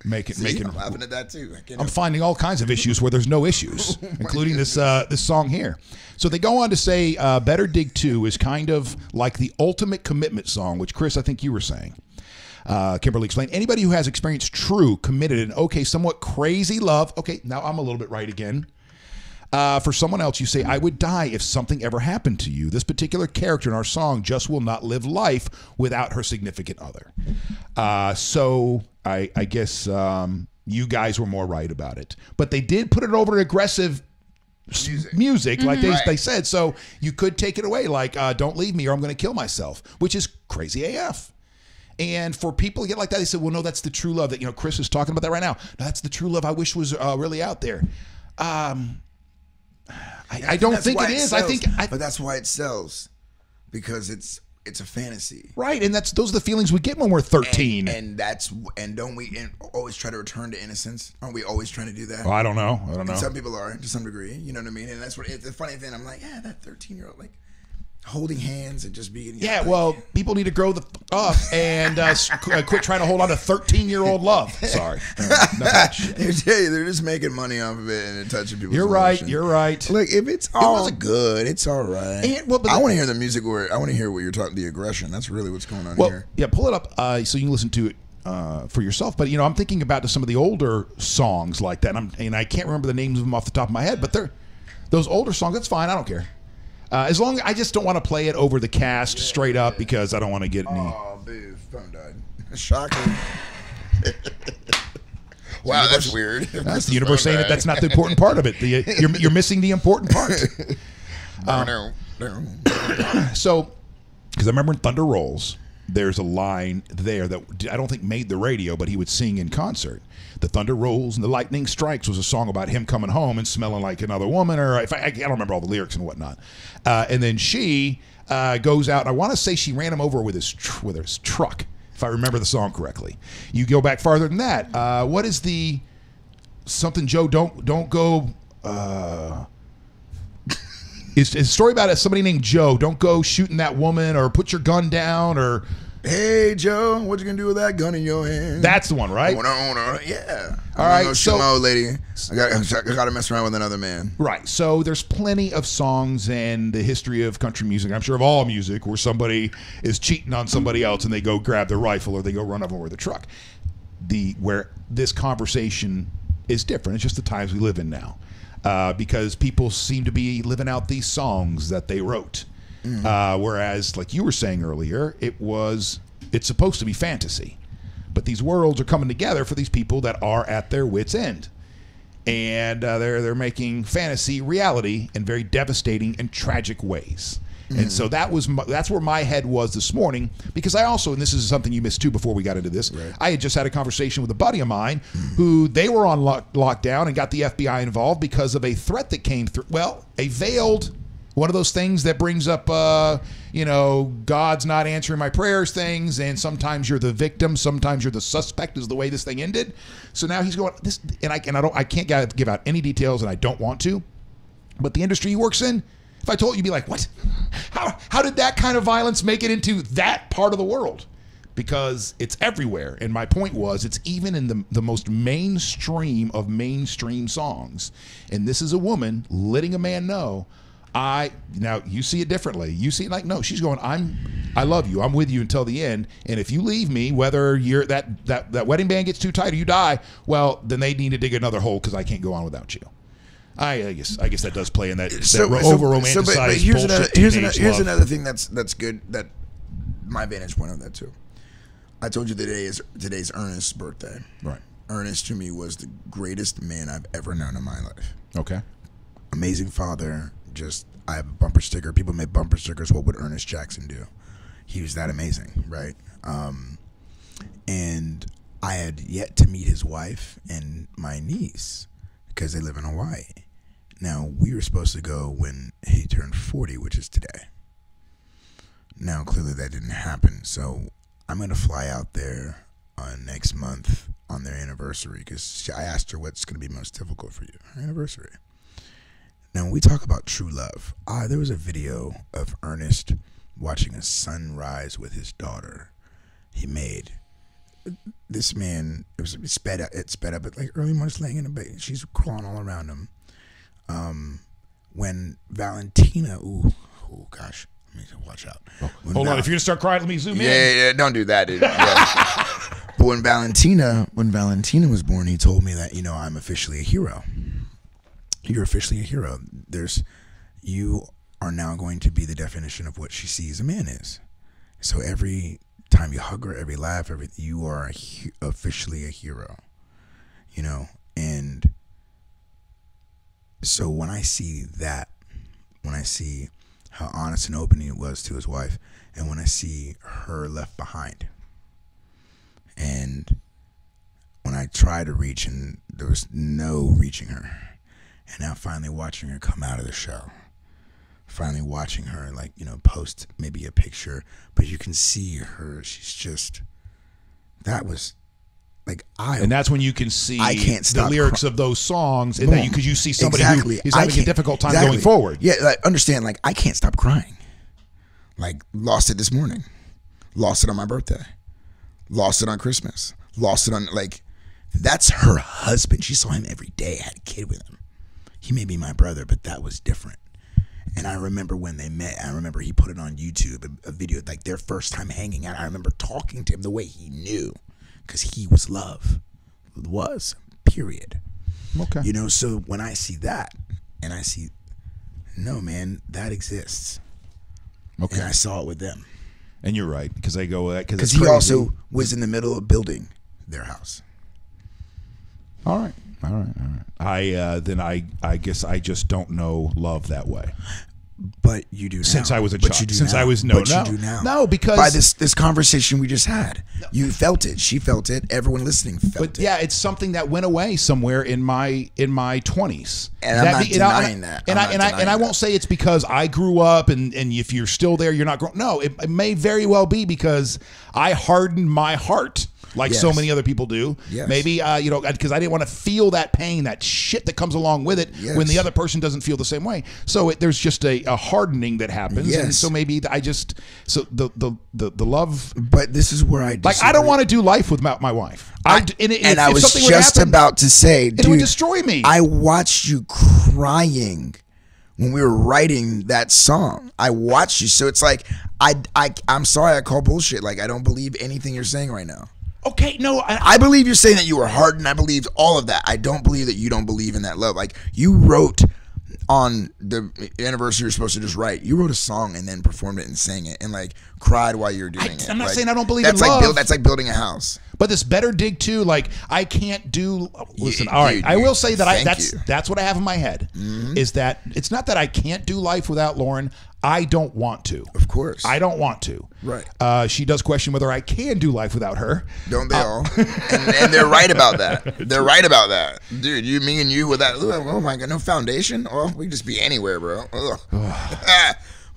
I'm laughing at that too. I'm finding all kinds of issues where there's no issues, including this song here. So they go on to say, Better Dig 2 is kind of like the ultimate commitment song, which, Chris, I think you were saying. Kimberly explained, anybody who has experienced true, committed, and somewhat crazy love. Okay, now I'm a little bit right again. For someone else, you say, I would die if something ever happened to you. This particular character in our song just will not live life without her significant other. So I guess you guys were more right about it. But they did put it over to aggressive music like they said. So you could take it away like, don't leave me or I'm going to kill myself, which is crazy AF. And for people to get like that, they said, well, no, that's the true love that, Chris is talking about that right now. No, that's the true love I wish was really out there. I don't think it is. But that's why it sells, because it's a fantasy, right? And those are the feelings we get when we're 13. And don't we always try to return to innocence? Aren't we always trying to do that? Well, I don't know. Some people are to some degree. You know what I mean? And that's what the funny thing. I'm like, yeah, that 13-year-old like holding hands and just being. Yeah, well, people need to grow the up and quit trying to hold on to 13-year-old love. Sorry. They're just making money off of it and touching people's emotions. You're right. Look, if it's all good, it's all right. I want to hear the music I want to hear what you're talking, the aggression. That's really what's going on here. Yeah, pull it up so you can listen to it for yourself. But, I'm thinking about some of the older songs like that. And I can't remember the names of them off the top of my head, but those older songs, that's fine. I don't care. As long as I just don't want to play it over the cast straight up because I don't want to get any. Oh, boo, phone died. Shocking. Wow, that's weird. That's the universe saying that's not the important part of it. You're missing the important part. So, because I remember in Thunder Rolls, there's a line there that I don't think made the radio, but he would sing in concert. The thunder rolls and the lightning strikes was a song about him coming home and smelling like another woman, or I don't remember all the lyrics and whatnot. And then she goes out. And I want to say she ran him over with his truck, if I remember the song correctly. You go back farther than that. What is the something Joe? Don't go. Is a story about somebody named Joe. Don't go shooting that woman or put your gun down or. Hey Joe, what you gonna do with that gun in your hand? That's the one, right? Yeah. All right. So, shoot my old lady. I got to mess around with another man. Right. So there's plenty of songs in the history of country music. I'm sure of all music where somebody is cheating on somebody else and they go grab their rifle or they go run over with a truck. Where this conversation is different. It's just the times we live in now, because people seem to be living out these songs that they wrote. Whereas, like you were saying earlier, it's supposed to be fantasy, but these worlds are coming together for these people that are at their wits' end, and they're making fantasy reality in very devastating and tragic ways. And so that's where my head was this morning, because I also, and this is something you missed too before we got into this, right. I had just had a conversation with a buddy of mine who they were on lockdown and got the FBI involved because of a threat that came through. Well, a veiled. One of those things that brings up, God's not answering my prayers things, and sometimes you're the victim, sometimes you're the suspect is the way this thing ended. So now he's going this, and I can't give out any details, and I don't want to. But the industry he works in, if I told you, you'd be like, what? How did that kind of violence make it into that part of the world? Because it's everywhere. And my point was, it's even in the most mainstream of mainstream songs. And this is a woman letting a man know. Now you see it differently. You see it like, no, she's going, I love you. I'm with you until the end. And if you leave me, whether you're that wedding band gets too tight or you die, well, then they need to dig another hole because I can't go on without you. I guess that does play in that over romanticized bullshit. Here's another thing that's good, that my vantage point on that too. I told you today's Ernest's birthday. Right. Ernest to me was the greatest man I've ever known in my life. Okay. Amazing father. Just, I have a bumper sticker. People make bumper stickers. What would Ernest Jackson do? He was that amazing, right? And I had yet to meet his wife and my niece because they live in Hawaii. Now, we were supposed to go when he turned 40, which is today. Now, clearly that didn't happen. So I'm going to fly out there next month on their anniversary because I asked her what's going to be most difficult for you. Her anniversary. Now, when we talk about true love, there was a video of Ernest watching a sunrise with his daughter. He made this man. It sped up. It sped up at like early morning, laying in a bed. She's crawling all around him. When Valentina, oh gosh, let me watch out. Hold on, if you're gonna start crying, let me zoom in. Yeah, don't do that, dude. Yeah. But when Valentina was born, he told me that I'm officially a hero. You're officially a hero. You are now going to be the definition of what she sees a man is. So every time you hug her, every laugh, you are officially a hero. And so when I see that, when I see how honest and open he was to his wife, and when I see her left behind, and when I try to reach and there was no reaching her, and now finally watching her come out of the shell, finally watching her post maybe a picture, but you can see her, she's just, that was like, and that's when you can see I can't stop the lyrics of those songs, and that because you see somebody who is having a difficult time going forward. Yeah, understand, I can't stop crying. Lost it this morning, lost it on my birthday, lost it on Christmas, lost it on, that's her husband. She saw him every day, had a kid with him. He may be my brother, but that was different. And I remember when they met, I remember he put it on YouTube, a video, their first time hanging out. I remember talking to him the way he knew, because he was love. Period. Okay. So when I see that, and I see, no, man, that exists. Okay. And I saw it with them. And you're right, because they go, because he also was in the middle of building their house. All right. I guess I just don't know love that way. But you do now. Since I was a child. Since I was you do now. No, because by this conversation we just had, you felt it. She felt it. Everyone listening felt it. Yeah, it's something that went away somewhere in my 20s. And I'm not denying that. And I won't say it's because I grew up and if you're still there, you're not growing. No, it may very well be because I hardened my heart. So many other people do. Yes. Maybe, because I didn't want to feel that pain, that shit that comes along with it when the other person doesn't feel the same way. So there's just a hardening that happens. Yes. And so maybe the love. But this is where I disagree. I don't want to do life without my wife. I was just about to say, dude, it would destroy me. I watched you crying when we were writing that song. I watched you. So it's I'm sorry I call bullshit. I don't believe anything you're saying right now. Okay, no. I believe you're saying that you were hardened. I believed all of that. I don't believe that you don't believe in that love. You wrote on the anniversary you're supposed to just write. You wrote a song and then performed it and sang it and cried while you were doing it. I'm not saying I don't believe in love. That's like building a house. But this better dig too, I can't do. Listen, all right. I will say that that's what I have in my head. Mm-hmm. Is that it's not that I can't do life without Lauren. I don't want to. Of course. I don't want to. Right. She does question whether I can do life without her. Don't they all? And they're right about that. They're right about that. Dude, me and you with that. Oh my God, no foundation? Oh, we can just be anywhere, bro.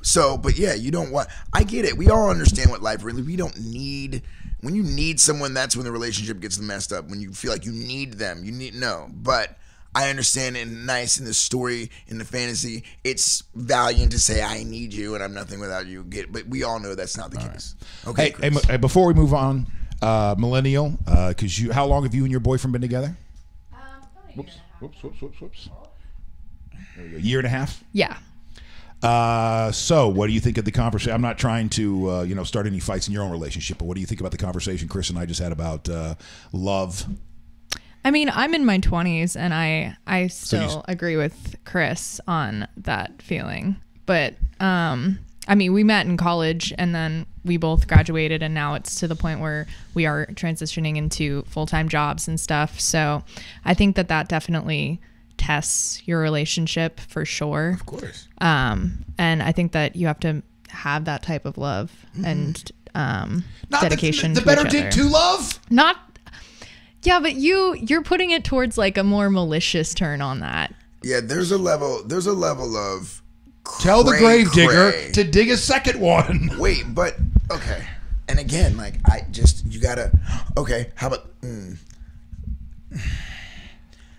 So, but yeah, you don't want. I get it. We all understand what life really. We don't need. When you need someone, that's when the relationship gets messed up. When you feel like you need them, no. But I understand it nice in the story, in the fantasy. It's valiant to say, I need you and I'm nothing without you. But we all know that's not the case. Right. Okay. Hey, before we move on, millennial, because how long have you and your boyfriend been together? Whoops. There we go. Year and a half? Yeah. So what do you think of the conversation? I'm not trying to, start any fights in your own relationship, but what do you think about the conversation Chris and I just had about love? I mean, I'm in my 20s and I still agree with Chris on that feeling. But, we met in college and then we both graduated, and now it's to the point where we are transitioning into full-time jobs and stuff. So I think that definitely tests your relationship for sure. Of course. And I think that you have to have that type of love and Not dedication. The to better each dig other. to love. Not. Yeah, but you're putting it towards like a more malicious turn on that. Yeah, there's a level of Tell the grave digger cray. to dig a second one. Wait, but okay. And again, like you gotta. Okay, how about?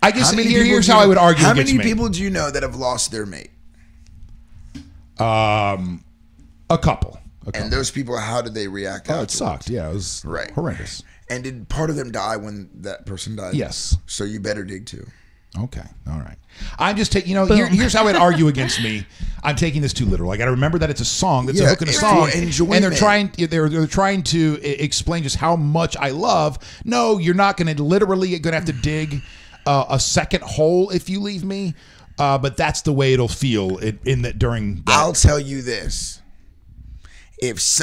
I guess here's how I would argue How against many me. people do you know that have lost their mate? A couple. And those people, how did they react? Oh, it afterwards? sucked. Yeah, it was Right. horrendous. And did part of them die when that person died? Yes. So you better dig too. Okay. All right. I'm just taking, here's how I'd argue against me. I'm taking this too literal. I got to remember that it's a song. That's a hook in a it's song. for And they're trying to explain just how much I love. No, you're not going to literally going to have to dig a second hole if you leave me. But that's the way it'll feel during that. I'll tell you this.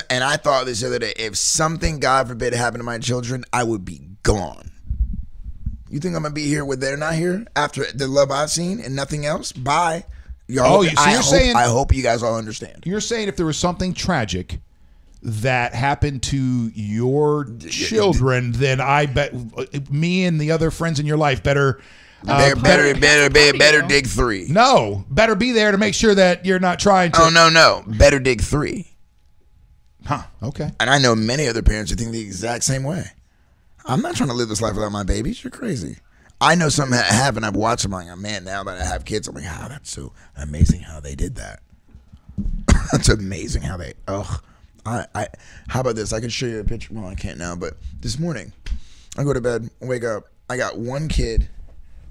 And I thought this the other day, if something, God forbid, happened to my children, I would be gone. You think I'm going to be here when they're not here after the love I've seen and nothing else? Bye. I hope you guys all understand. You're saying if there was something tragic that happened to your children, then I bet me and the other friends in your life better dig 3. No, better be there to make sure that you're not trying to. Oh, no. Better dig 3. Huh, okay. And I know many other parents who think the exact same way. I'm not trying to live this life without my babies. You're crazy. I know something happened. I've watched them. I'm like, man, now that I have kids, I'm like, oh, that's so amazing how they did that. That's amazing how they, how about this? I can show you a picture. Well, I can't now, but this morning, I go to bed, wake up. I got one kid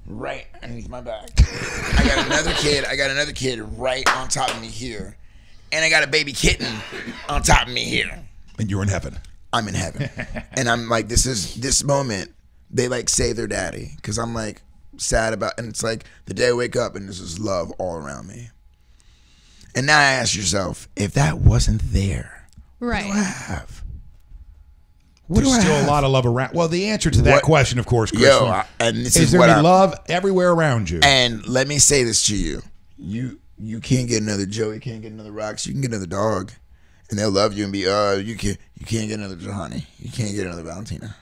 right underneath my back. I got another kid right on top of me here. And I got a baby kitten on top of me here. And you're in heaven. I'm in heaven. And I'm like, this moment, they like save their daddy. Because I'm like sad about, and it's like the day I wake up and there's this love all around me. And now I ask yourself, if that wasn't there, Right. what do I have? There's still a lot of love around. Well, the answer to that question, of course, Chris, and this is there any love everywhere around you? And let me say this to you. You can't get another Joey, can't get another Rox, you can get another dog. And they'll love you and be, you can't get another Johnny. You can't get another Valentina.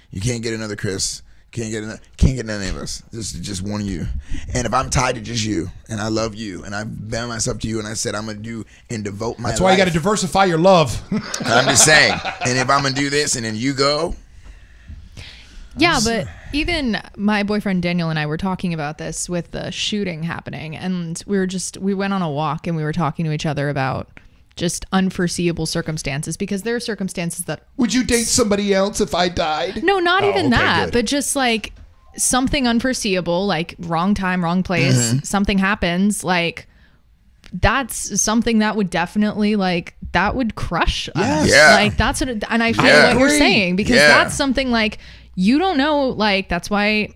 You can't get another Chris. Can't get any of us. Just one of you. And if I'm tied to just you, and I love you, and I bound myself to you, and I said I'm gonna do and devote my life. That's why you got to diversify your love. I'm just saying. And if I'm gonna do this, and then you go. Yeah, but even my boyfriend Daniel and I were talking about this with the shooting happening, and we went on a walk and we were talking to each other about just unforeseeable circumstances, because there are circumstances that... Would you date somebody else if I died? No, not even that, good. but just like something unforeseeable, like wrong time, wrong place, something happens, like that's something that would definitely that would crush us. Yeah. Like that's what, and I feel Yeah. what you're Agree. saying, because that's something like you don't know, like that's why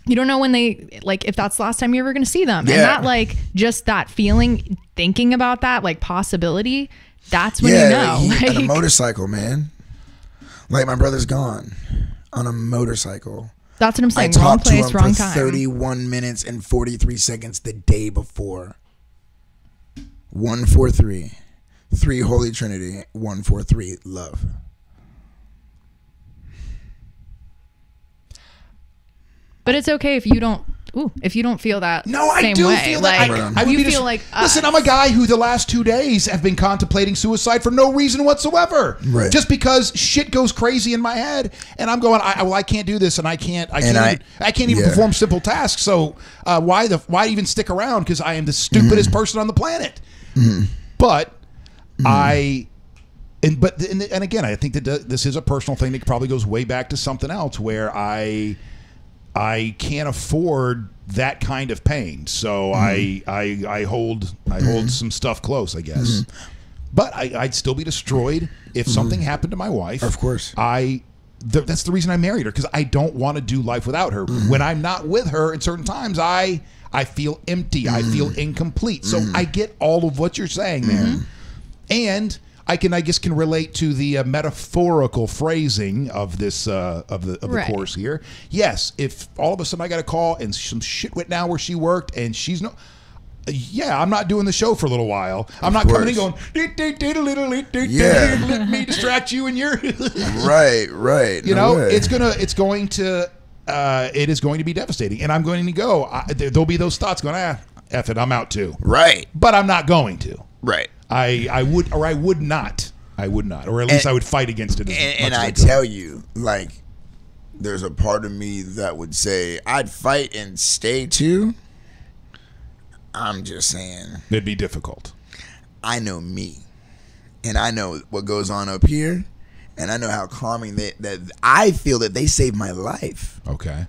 you don't know when they, like if that's the last time you're ever going to see them. Yeah. And that like just that feeling, thinking about that like possibility, that's when you know. On a motorcycle, man. Like my brother's gone on a motorcycle. That's what I'm I saying. Wrong talked to place, him wrong for time. 31 minutes and 43 seconds the day before. 143. 3 Holy Trinity. 143 love. But it's okay if you don't. If you don't feel that. No, I same do way. feel that. Like, I would you be feel like. Listen, I'm a guy who the last 2 days have been contemplating suicide for no reason whatsoever. Right. Just because shit goes crazy in my head, and I'm going, I can't do this, and I can't even perform simple tasks. So why even stick around? Because I am the stupidest person on the planet. But and again, I think that this is a personal thing that probably goes way back to something else where I can't afford that kind of pain, so I hold some stuff close, I guess. But I'd still be destroyed if something happened to my wife. Of course, that's the reason I married her, because I don't want to do life without her. When I'm not with her, at certain times, I feel empty. I feel incomplete. So I get all of what you're saying there, and I guess can relate to the metaphorical phrasing of this of the course here. Yes, if all of a sudden I got a call and some shit went down where she worked and she's no. Yeah, I'm not doing the show for a little while. I'm not coming in going, let me distract you and you're right. You know, it is going to be devastating, and I'm going to go. There'll be those thoughts going, F it, I'm out too. Right, but I'm not going to. Right. I would not, or at least I would fight against it. And I tell you, like, there's a part of me that would say I'd fight and stay too. I'm just saying. It'd be difficult. I know me. And I know what goes on up here. And I know how calming that I feel that they saved my life. Okay.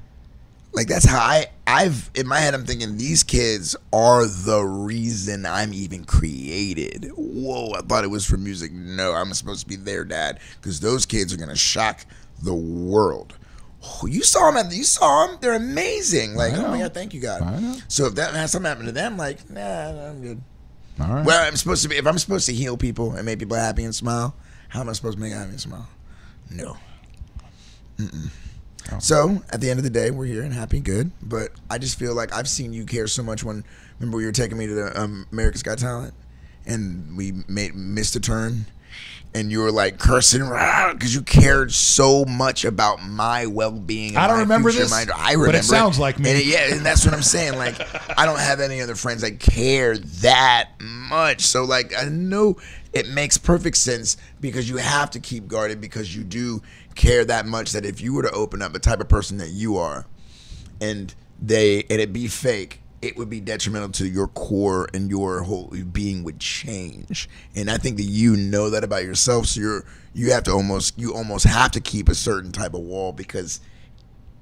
Like, that's how I've in my head, I'm thinking these kids are the reason I'm even created. Whoa, I thought it was for music. No, I'm supposed to be their dad. Because those kids are going to shock the world. Oh, you saw them. They're amazing. Like, oh my God, thank you, God. I know. So if that has something happen to them, like, nah, I'm good. All right. Well, if I'm supposed to heal people and make people happy and smile, how am I supposed to make them happy and smile? No. Oh. So at the end of the day, we're here and happy and good. But I just feel like I've seen you care so much when, remember, you were taking me to the America's Got Talent, and we missed a turn. And you were like cursing because you cared so much about my well-being. I don't remember this. I remember, but it sounds like me. And that's what I'm saying. Like, I don't have any other friends that care that much. So, like, I know it makes perfect sense because you have to keep guarded because you do care that much that if you were to open up the type of person that you are, and it be fake, it would be detrimental to your core and your whole being would change. And I think that you know that about yourself. So you almost have to keep a certain type of wall because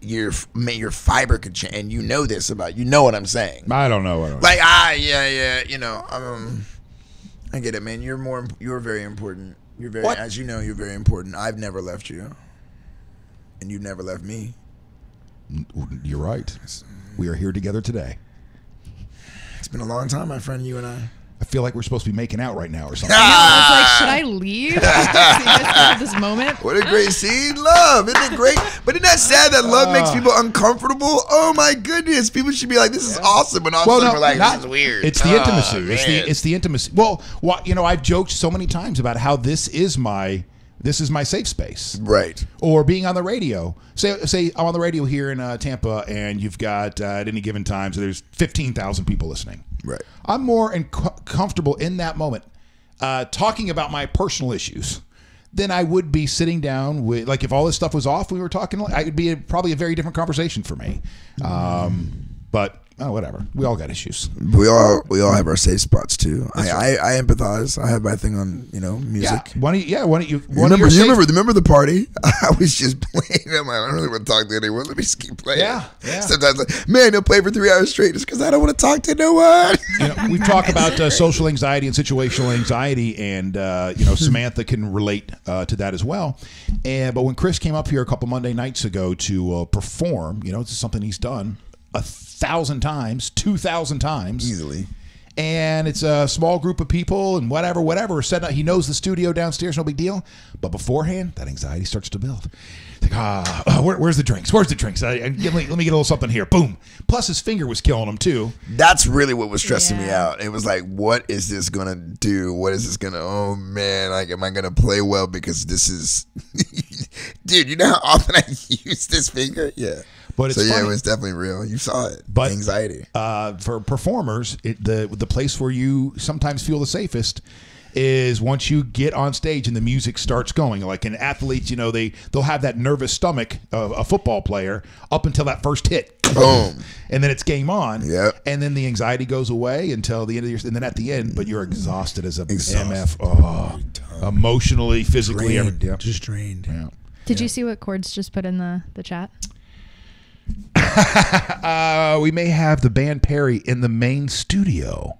your fiber could change. And you know this about, you know what I'm saying. I don't know what I'm like. You know, I get it, man. You're very important. You're very, as you know, you're very important. I've never left you, and you've never left me. You're right. We are here together today. It's been a long time, my friend, you and I. I feel like we're supposed to be making out right now or something. I was like, should I leave? See you guys have this moment. What a great scene. Love. Isn't it great? But isn't that sad that love makes people uncomfortable? Oh, my goodness. People should be like, this is awesome. But all of a sudden we're like, this is weird. It's the intimacy. It's the intimacy. Well, you know, I've joked so many times about how this is my safe space. Right. Or being on the radio. Say I'm on the radio here in Tampa, and you've got, at any given time, so there's 15,000 people listening. Right. I'm more comfortable in that moment talking about my personal issues than I would be sitting down with, like, if all this stuff was off, we were talking, it would be probably a very different conversation for me. But whatever. We all got issues. We all have our safe spots too. I empathize. I have my thing on, you know, music. Yeah. Why don't you remember the party? I was just playing. I'm like, I don't really want to talk to anyone. Let me just keep playing. Yeah. Sometimes, like, man, they'll play for 3 hours straight just because I don't want to talk to no one. You know, we talk about social anxiety and situational anxiety, and you know, Samantha can relate to that as well. But when Chris came up here a couple Monday nights ago to perform, you know, this is something he's done 1,000 times, 2,000 times easily, and it's a small group of people and whatever set up. He knows the studio downstairs, no big deal, but beforehand that anxiety starts to build. It's like, where's the drinks? Let me get a little something here. Boom. Plus his finger was killing him too. That's really what was stressing me out. It was like, what is this gonna do? What is this gonna, oh man, like, am I gonna play well? Because this is dude, you know how often I use this finger? Yeah. But it's funny. It was definitely real. You saw it. But anxiety. For performers, the place where you sometimes feel the safest is once you get on stage and the music starts going. Like in athletes, you know, they'll have that nervous stomach of a football player up until that first hit. Boom. And then it's game on. Yep. And then the anxiety goes away until the end of and then at the end, but you're exhausted as a MF. Oh, emotionally, physically, just drained. Yeah. Did you see what Cords just put in the chat? We may have the band Perry in the main studio.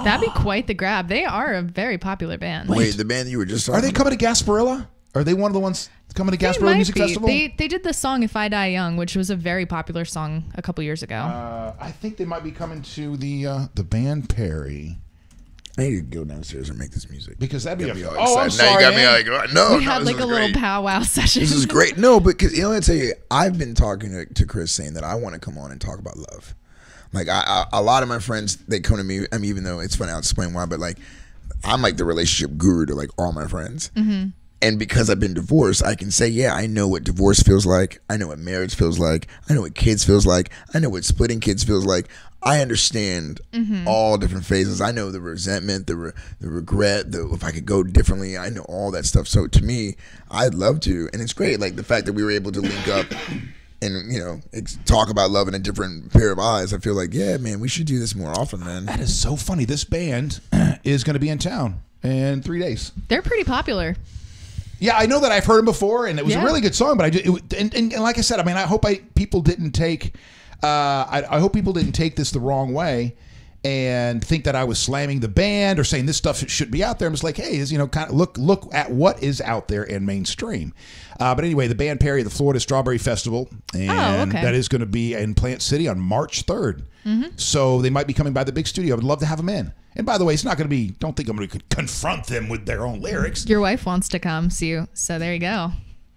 That'd be quite the grab. They are a very popular band. Wait, the band you were just talking about? Are they coming to Gasparilla? Are they one of the ones coming to Gasparilla Music Festival? They did the song If I Die Young, which was a very popular song a couple years ago. I think they might be coming to the band Perry. I need to go downstairs and make this music. Because that'd be Got me all oh, I'm excited. Now sorry. you got me man. like, no, We had this like is a little great. powwow session. This is great. No, because I tell you, I've been talking to Chris saying that I want to come on and talk about love. Like a lot of my friends, they come to me. I mean, even though it's funny, I'll explain why. But like, I'm like the relationship guru to like all my friends. Mm-hmm. And because I've been divorced, I can say, yeah, I know what divorce feels like. I know what marriage feels like. I know what kids feels like. I know what splitting kids feels like. I understand all different phases. I know the resentment, the regret, if I could go differently. I know all that stuff. So to me, I'd love to. And it's great. Like the fact that we were able to link up and, you know, talk about love in a different pair of eyes. I feel like, yeah, man, we should do this more often, man. That is so funny. This band is going to be in town in 3 days. They're pretty popular. Yeah, I know that I've heard him before, and it was a Yeah. really good song. But and like I said, I mean, I hope people didn't take, I hope people didn't take this the wrong way and think that I was slamming the band or saying this stuff should be out there. I'm just like, hey, you know, kind of look at what is out there in mainstream. But anyway, the band Perry, the Florida Strawberry Festival, and okay. that is going to be in Plant City on March 3rd. So they might be coming by the big studio. I would love to have them in. And by the way, it's not going to be, don't think I'm going to confront them with their own lyrics. Your wife wants to come, so there you go.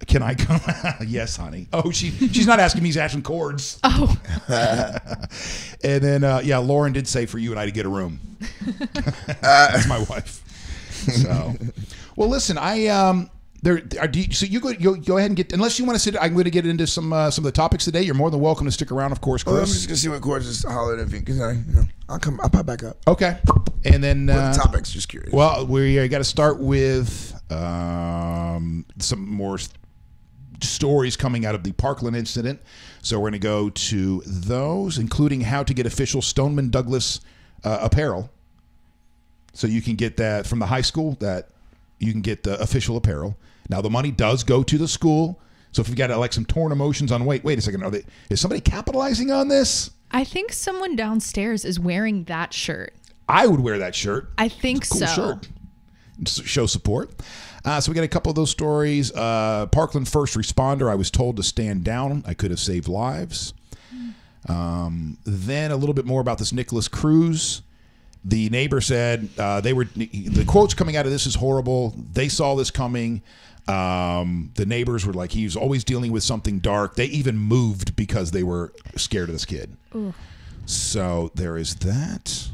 Can I come? Yes, honey. Oh, she's not asking me, she's asking chords. Oh. And then, yeah, Lauren did say for you and I to get a room. That's my wife. So, well, listen, so you go ahead and get, unless you want to sit, I'm going to get into some of the topics today. You're more than welcome to stick around, of course, Chris. I'm just gonna see what chords is hollered at me because I'll pop back up. Okay. And then What are the topics? Just curious. well, we got to start with some more stories coming out of the Parkland incident. So we're going to go to those, including how to get official Stoneman Douglas apparel. So you can get that from the high school, that you can get the official apparel. Now, the money does go to the school. So if you've got like some torn emotions on, wait a second, is somebody capitalizing on this? I think someone downstairs is wearing that shirt. I would wear that shirt. I think Cool so. shirt. Show support. So we got a couple of those stories. Parkland first responder, I was told to stand down. I could have saved lives. Then a little bit more about this Nicholas Cruz. The neighbor said the quotes coming out of this is horrible. They saw this coming. The neighbors were like, he was always dealing with something dark. They even moved because they were scared of this kid. Ooh. So there is that.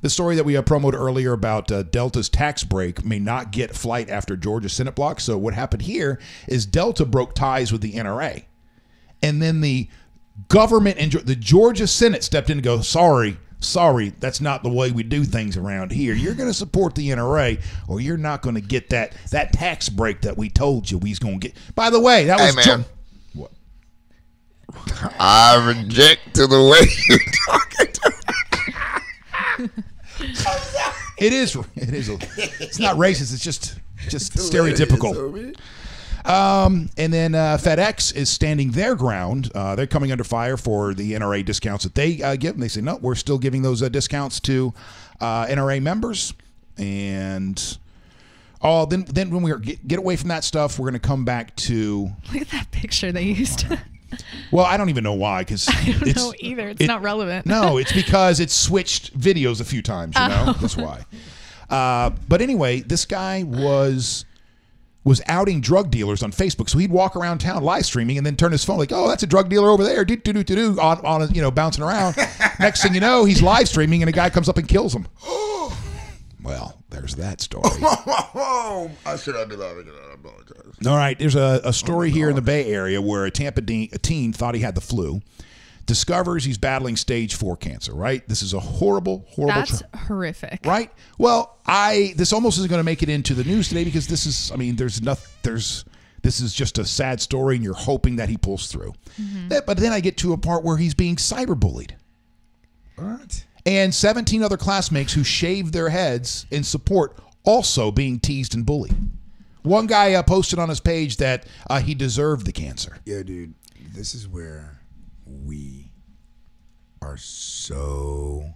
The story that we promoted earlier about Delta's tax break may not get flight after Georgia Senate block. So what happened here is Delta broke ties with the NRA. And then the government and the Georgia Senate stepped in and go, sorry, that's not the way we do things around here. You're going to support the NRA or you're not going to get that tax break that we told you we was going to get. By the way, that was... Hey, man. What? I reject to the way you're talking to me. It's not racist. It's just stereotypical. And then FedEx is standing their ground. They're coming under fire for the NRA discounts that they give. And they say, no, we're still giving those discounts to NRA members. And then when we get away from that stuff, we're going to come back to... Look at that picture they used. Well, I don't even know why, because I don't know either. It's not relevant. No, it's because it's switched videos a few times, you know? That's why. But anyway, this guy was outing drug dealers on Facebook. So he'd walk around town live streaming and then turn his phone like, oh, that's a drug dealer over there, on bouncing around. Next thing you know, he's live streaming and a guy comes up and kills him. Well, there's that story. I should have been laughing at that. I apologize. All right, there's a story here in the Bay Area where a Tampa teen thought he had the flu, discovers he's battling stage 4 cancer, right? This is a horrible That's horrific. Right? Well, this almost isn't going to make it into the news today because this is just a sad story and you're hoping that he pulls through. Mm-hmm. But then I get to a part where he's being cyberbullied. What? And 17 other classmates who shaved their heads in support also being teased and bullied. One guy posted on his page that he deserved the cancer. Yeah, dude, this is where we are so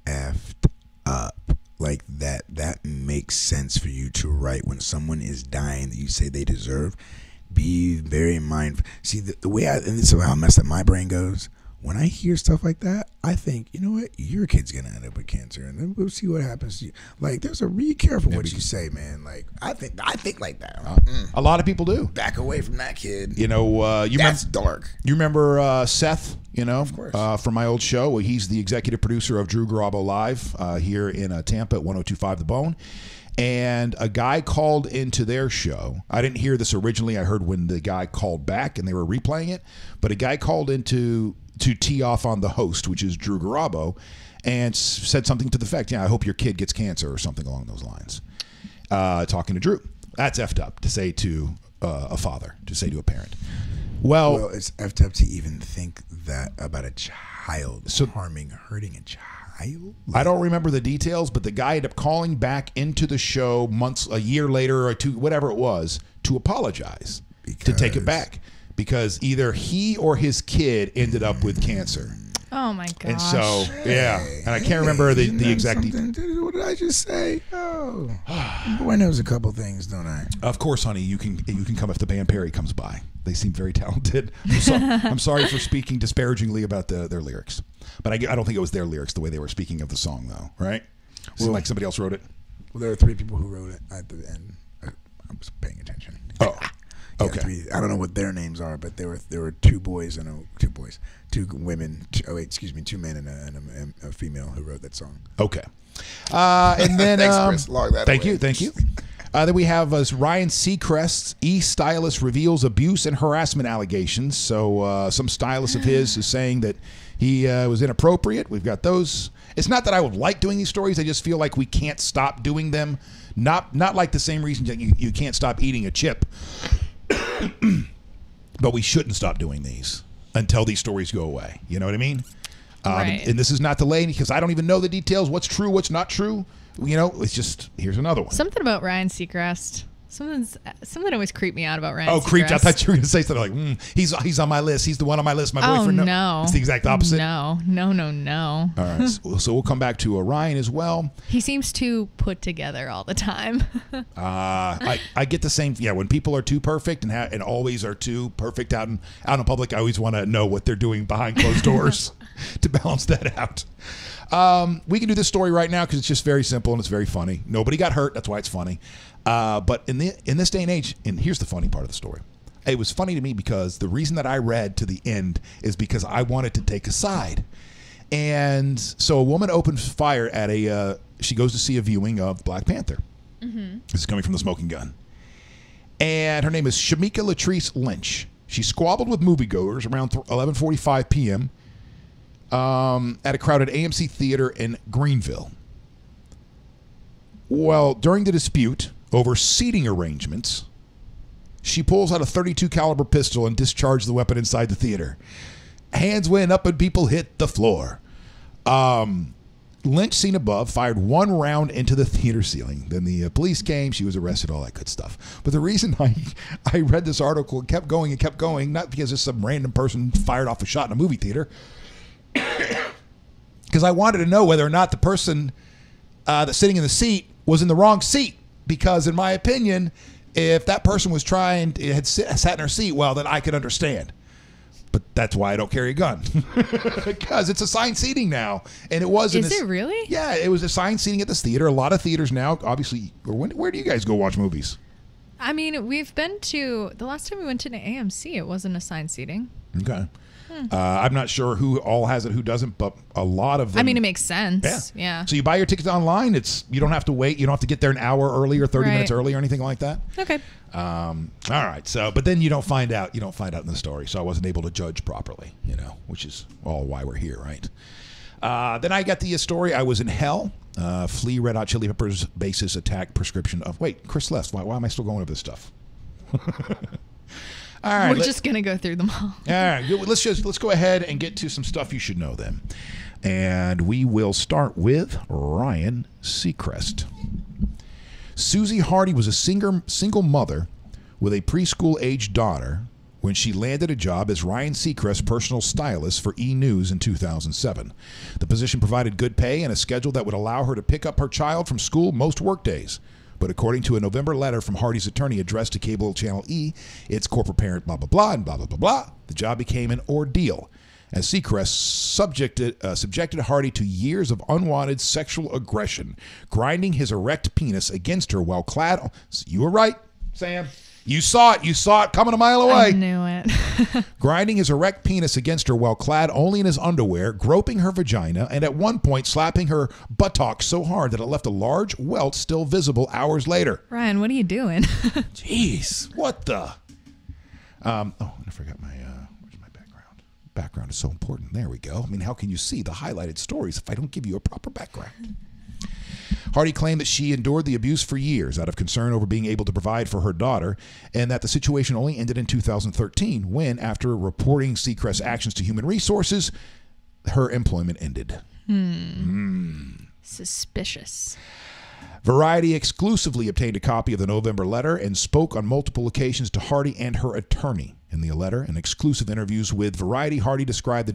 effed up. Like that makes sense for you to write when someone is dying that you say they deserve. Be very mindful. See, the way and this is how messed up my brain goes. when I hear stuff like that, I think, you know what, your kid's gonna end up with cancer, and then we'll see what happens to you. Like, there's a be careful what you say, man. Like, I think like that. A lot of people do. Back away from that kid. You know, That's dark. You remember Seth? You know, of course, from my old show. Well, he's the executive producer of Drew Garabo Live here in Tampa at 102.5 The Bone. And a guy called into their show. I didn't hear this originally. I heard when the guy called back and they were replaying it. But a guy called in to tee off on the host, which is Drew Garabo, and said something to the effect, I hope your kid gets cancer or something along those lines. Talking to Drew. That's effed up to say to a father, to say to a parent. Well, it's effed up to even think that about a child, hurting a child. I don't remember the details, but the guy ended up calling back into the show a year later or two, whatever it was, to apologize, to take it back, because either he or his kid ended up with cancer. Oh my gosh. And so, and I can't remember the exact details. What did I just say? Oh, boy knows a couple things, don't I? Of course, honey, you can come if the band Perry comes by. They seem very talented. I'm sorry for speaking disparagingly about their lyrics, but I don't think it was their lyrics the way they were speaking of the song, though, right? Seemed like somebody else wrote it. Well, there are 3 people who wrote it at the end. I was paying attention. Oh, okay. I don't know what their names are, but there were 2 boys and 2 women. 2 men and a female who wrote that song. Okay. And then thanks, Chris. Log that. Thank you. Then we have Ryan Seacrest's e-stylist reveals abuse and harassment allegations. So some stylist of his is saying that he was inappropriate. We've got those. It's not that I would like doing these stories. I just feel like we can't stop doing them. Not like the same reason that you can't stop eating a chip. But we shouldn't stop doing these until these stories go away. You know what I mean? Right. And this is not delaying because I don't even know the details. What's true, what's not true. You know, it's just, here's another one. Something about Ryan Seacrest. Something always creeped me out about Ryan Seacrest. Oh, creeped. I thought you were going to say something like, he's on my list. He's the one on my list. My boyfriend. Oh, no. It's the exact opposite. No. All right. So we'll come back to Ryan as well. He seems too put together all the time. I get the same. Yeah, when people are too perfect and always are too perfect out in public, I always want to know what they're doing behind closed doors to balance that out. We can do this story right now because it's just very simple and it's very funny. Nobody got hurt. That's why it's funny. But in this day and age, and here's the funny part of the story. It was funny to me because the reason that I read to the end is because I wanted to take a side. And so a woman opens fire at she goes to see a viewing of Black Panther. Mm-hmm. This is coming from the Smoking Gun. And her name is Shamika Latrice Lynch. She squabbled with moviegoers around 11:45 p.m. At a crowded AMC theater in Greenville. Well, during the dispute over seating arrangements, she pulls out a .32 caliber pistol and discharged the weapon inside the theater. Hands went up and people hit the floor. Lynch, seen above, fired 1 round into the theater ceiling. Then the police came. She was arrested, all that good stuff. But the reason I read this article and kept going, not because just some random person fired off a shot in a movie theater, because I wanted to know whether or not the person that's sitting in the seat was in the wrong seat. Because in my opinion, if that person was had sat in her seat, well, then I could understand. But that's why I don't carry a gun. Because it's assigned seating now. And it wasn't. Is it really? Yeah, it was assigned seating at this theater. A lot of theaters now, obviously. Where do you guys go watch movies? I mean, we've been to, the last time we went to an AMC, it wasn't assigned seating. Okay. I'm not sure who all has it, who doesn't, but a lot of them. I mean, it makes sense. Yeah. So you buy your tickets online. You don't have to wait. You don't have to get there an hour early or 30 minutes early or anything like that. Okay. All right. So, but then you don't find out. You don't find out in the story. So I wasn't able to judge properly. Which is all why we're here, right? Then I got the story. I was in hell. Flea Red Hot Chili Peppers bassist attack prescription of. Wait, Chris left. Why am I still going over this stuff? All right, we're just gonna go through them all. All right, let's go ahead and get to some stuff you should know then, and we will start with Ryan Seacrest. Susie Hardy was a single mother with a preschool-aged daughter when she landed a job as Ryan Seacrest's personal stylist for E! News in 2007. The position provided good pay and a schedule that would allow her to pick up her child from school most workdays. But according to a November letter from Hardy's attorney addressed to cable channel E, its corporate parent, blah, blah, blah, and blah, blah, blah, blah, the job became an ordeal as Seacrest subjected Hardy to years of unwanted sexual aggression, grinding his erect penis against her while clad. You were right, Sam. You saw it. You saw it coming a mile away. I knew it. Grinding his erect penis against her while clad only in his underwear, groping her vagina, and at one point slapping her buttocks so hard that it left a large welt still visible hours later. Ryan, what are you doing? Jeez, what the? I forgot my, where's my background? Background is so important. There we go. I mean, how can you see the highlighted stories if I don't give you a proper background? Hardy claimed that she endured the abuse for years out of concern over being able to provide for her daughter, and that the situation only ended in 2013 when, after reporting Seacrest's actions to Human Resources, her employment ended. Suspicious. Variety exclusively obtained a copy of the November letter and spoke on multiple occasions to Hardy and her attorney. In the letter and exclusive interviews with Variety, Hardy described in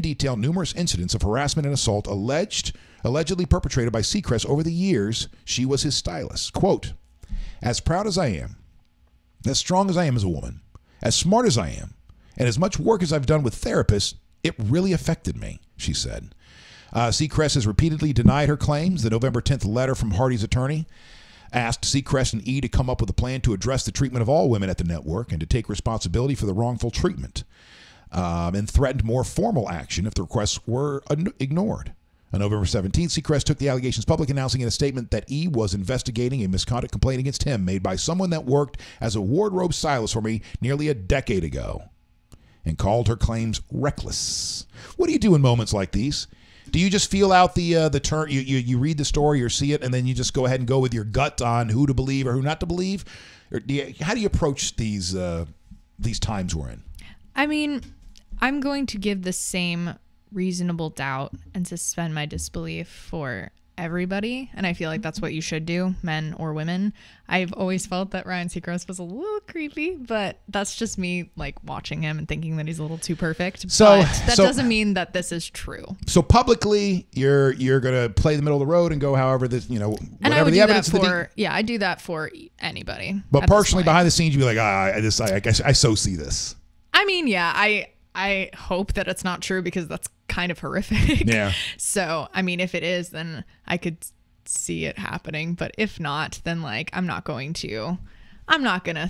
detail numerous incidents of harassment and assault allegedly perpetrated by Seacrest over the years she was his stylist. Quote, "As proud as I am, as strong as I am as a woman, as smart as I am, and as much work as I've done with therapists, it really affected me," she said. Seacrest has repeatedly denied her claims. The November 10th letter from Hardy's attorney asked Seacrest and E to come up with a plan to address the treatment of all women at the network and to take responsibility for the wrongful treatment, and threatened more formal action if the requests were ignored. On November 17th, Seacrest took the allegations public, announcing in a statement that E was investigating a misconduct complaint against him made by someone that worked as a wardrobe stylist for me nearly a decade ago, and called her claims reckless. What do you do in moments like these? Do you just feel out the turn? You read the story or see it, and then you just go ahead and go with your gut on who to believe or who not to believe? Or how do you approach these times we're in? I mean, I'm going to give the same reasonable doubt and suspend my disbelief for everybody, and I feel like that's what you should do, men or women. I've always felt that Ryan Seacrest was a little creepy, but that's just me like watching him and thinking that he's a little too perfect. But that doesn't mean that this is true. So publicly, you're gonna play the middle of the road and go however this, whatever the evidence. I do that for anybody. But personally, behind the scenes, you'd be like, I so see this. I mean, yeah, I hope that it's not true because that's kind of horrific. Yeah. So, I mean, if it is, then I could see it happening. But if not, then like, I'm not going to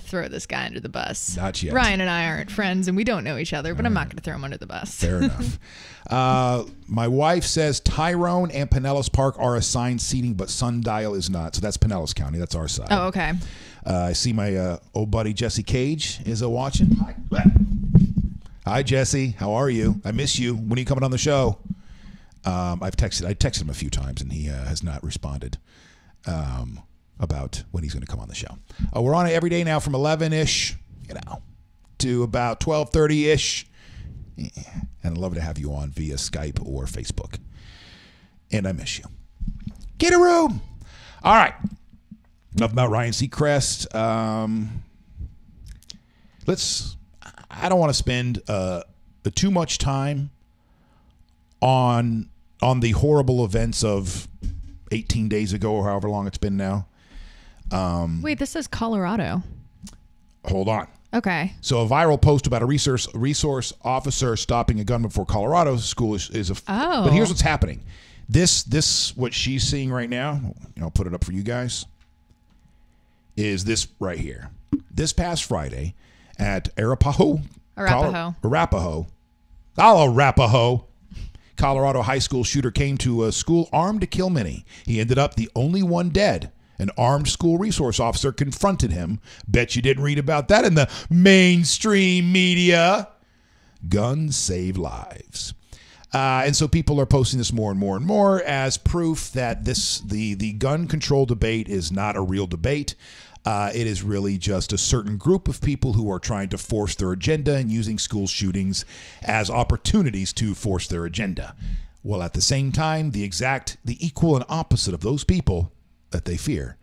throw this guy under the bus. Not yet. Ryan and I aren't friends and we don't know each other, but I'm not going to throw him under the bus. Fair enough. My wife says Tyrone and Pinellas Park are assigned seating, but Sundial is not. So that's Pinellas County. That's our side. Oh, okay. I see my old buddy Jesse Cage is watching. Hi, Jesse. How are you? I miss you. When are you coming on the show? I texted him a few times, and he has not responded about when he's going to come on the show. We're on it every day now from 11-ish, to about 12:30-ish. And I'd love to have you on via Skype or Facebook. And I miss you. Get a room. All right. Enough about Ryan Seacrest. I don't want to spend too much time on the horrible events of 18 days ago or however long it's been now. Wait, this is Colorado. Hold on. Okay. So a viral post about a resource officer stopping a gunman before Colorado school is Oh. But here's what's happening. This what she's seeing right now, I'll put it up for you guys, is this right here. This past Friday at Arapahoe, Colorado high school shooter came to a school armed to kill many. He ended up the only one dead. An armed school resource officer confronted him. Bet you didn't read about that in the mainstream media. Guns save lives. And so people are posting this more and more and more as proof that the gun control debate is not a real debate. It is really just a certain group of people who are trying to force their agenda and using school shootings as opportunities to force their agenda. While at the same time, the equal and opposite of those people that they fear,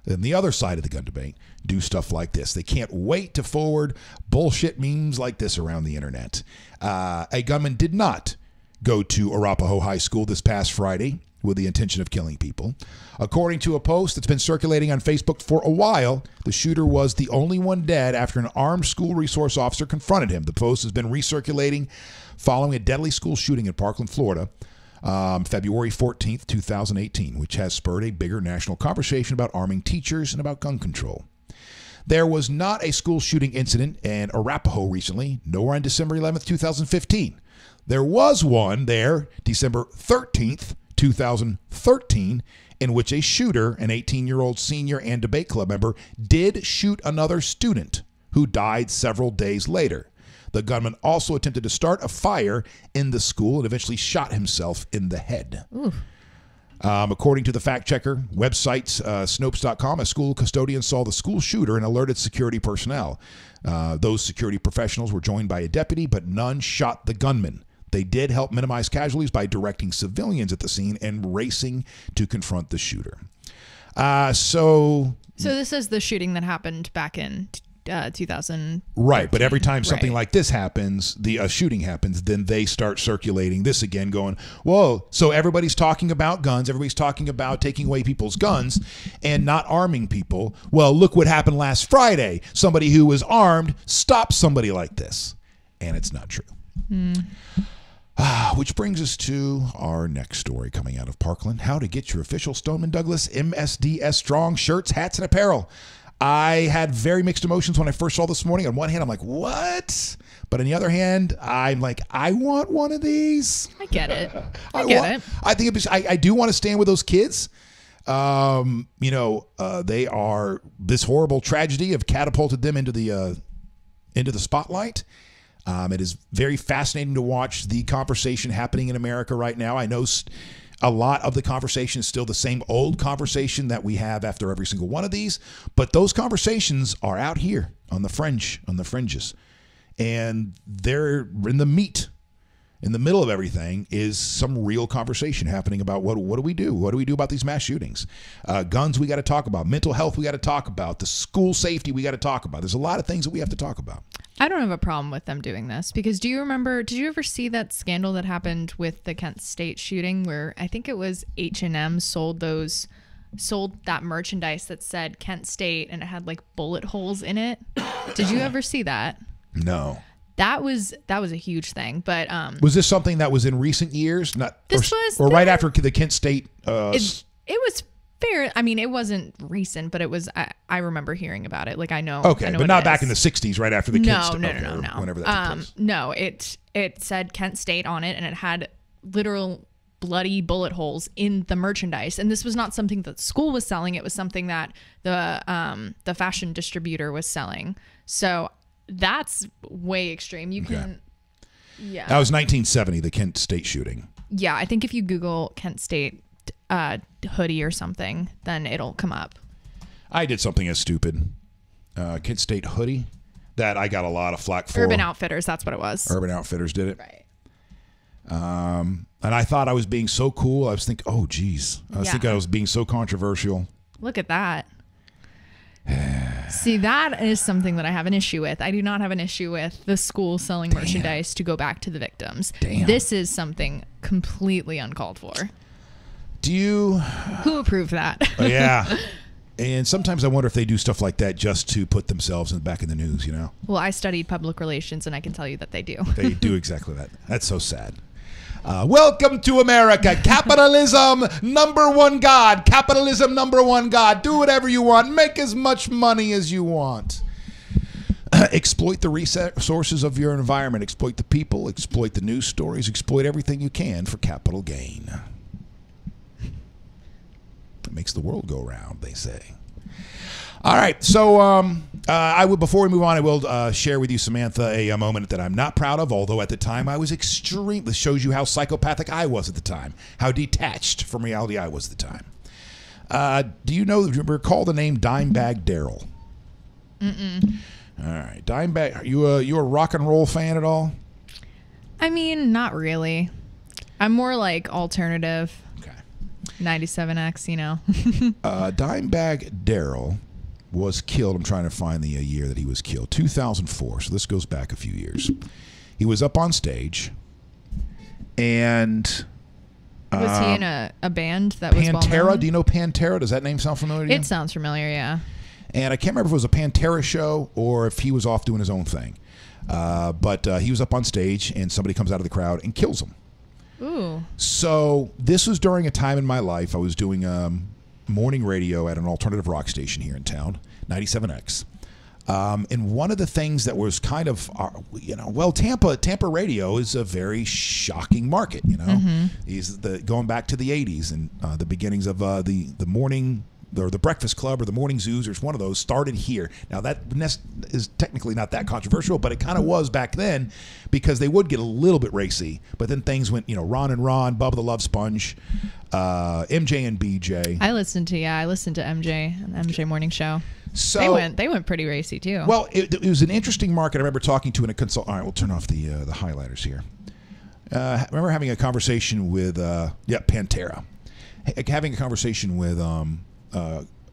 and the other side of the gun debate, do stuff like this. They can't wait to forward bullshit memes like this around the internet. A gunman did not go to Arapahoe High School this past Friday, with the intention of killing people. According to a post that's been circulating on Facebook for a while, the shooter was the only one dead after an armed school resource officer confronted him. The post has been recirculating following a deadly school shooting in Parkland, Florida, February 14th, 2018, which has spurred a bigger national conversation about arming teachers and about gun control. There was not a school shooting incident in Arapahoe recently, nor on December 11th, 2015. There was one there, December 13th, 2013, in which a shooter, an 18-year-old senior and debate club member, did shoot another student who died several days later. The gunman also attempted to start a fire in the school and eventually shot himself in the head. According to the fact-checker website, Snopes.com, a school custodian saw the school shooter and alerted security personnel. Those security professionals were joined by a deputy, but none shot the gunman. They did help minimize casualties by directing civilians at the scene and racing to confront the shooter. So this is the shooting that happened back in 2000. Right, but every time something like this happens, the shooting happens, then they start circulating this again, going, whoa, so everybody's talking about guns, everybody's talking about taking away people's guns and not arming people. Well, look what happened last Friday. Somebody who was armed stopped somebody like this. And it's not true. Which brings us to our next story coming out of Parkland. How to get your official Stoneman Douglas MSDS Strong shirts, hats, and apparel. I had very mixed emotions when I first saw this morning. On one hand, I'm like, what? But on the other hand, I'm like, I want one of these. I get it. I get it. I think I do want to stand with those kids. They are, this horrible tragedy have catapulted them into the spotlight. It is very fascinating to watch the conversation happening in America right now. I know a lot of the conversation is still the same old conversation that we have after every single one of these, but those conversations are out here on the fringes, and they're in the meat. In the middle of everything is some real conversation happening about what do we do? What do we do about these mass shootings? Guns we got to talk about. Mental health we got to talk about. The school safety we got to talk about. There's a lot of things that we have to talk about. I don't have a problem with them doing this because did you ever see that scandal that happened with the Kent State shooting where I think it was H&M sold that merchandise that said Kent State and it had like bullet holes in it? Did you ever see that? No. That was a huge thing, but was this something that was in recent years? Or right after the Kent State? It was fair. I mean, it wasn't recent, but it was. I remember hearing about it. Like I know. Okay, I know but not back in the '60s, right after the Kent State. No. Whenever that took place. No, it said Kent State on it, and it had literal bloody bullet holes in the merchandise. And this was not something that school was selling. It was something that the fashion distributor was selling. So. That's way extreme. You can, yeah. That was 1970, the Kent State shooting. Yeah, I think if you Google Kent State hoodie or something, then it'll come up. I did something as stupid. Kent State hoodie that I got a lot of flack for. Urban Outfitters, that's what it was. Urban Outfitters did it. Right. And I thought I was being so cool. I was thinking, oh, geez. I was thinking I was being so controversial. Look at that. See, that is something that I have an issue with. I do not have an issue with the school selling merchandise to go back to the victims. Damn. This is something completely uncalled for. Who approved that? Yeah. And sometimes I wonder if they do stuff like that just to put themselves back in the news, you know? Well, I studied public relations, and I can tell you that they do. They do exactly that. That's so sad. Welcome to America. Capitalism, number one God. Capitalism, number one God. Do whatever you want. Make as much money as you want. Exploit the resources of your environment. Exploit the people. Exploit the news stories. Exploit everything you can for capital gain. It makes the world go round, they say. All right, so before we move on, I will share with you, Samantha, a moment that I'm not proud of, although at the time I was extreme. This shows you how psychopathic I was at the time, how detached from reality I was at the time. Do you recall the name Dimebag Darrell? Mm-mm. All right, Dimebag, are you a rock and roll fan at all? I mean, not really. I'm more like alternative. Okay. 97X, you know. Dimebag Darrell was killed. I'm trying to find the year that he was killed. 2004. So this goes back a few years. He was up on stage, and Was he in a band that was Pantera? well-known? Do you know Pantera? Does that name sound familiar to you? It sounds familiar, yeah. And I can't remember if it was a Pantera show or if he was off doing his own thing. But he was up on stage, and somebody comes out of the crowd and kills him. Ooh. So this was during a time in my life. I was doing morning radio at an alternative rock station here in town, 97X. And one of the things that was kind of, Tampa radio is a very shocking market. Going back to the 80s and the beginnings of the morning. Or the Breakfast Club or the Morning Zoos, or one of those, started here. Now, that is technically not that controversial, but it kind of was back then because they would get a little bit racy. But then things went, Ron and Ron, Bubba the Love Sponge, MJ and BJ. I listened to MJ and the MJ Morning Show. So they went pretty racy too. Well, it was an interesting market. I remember talking to a consultant. All right, we'll turn off the highlighters here. I remember having a conversation with Pantera, having a conversation with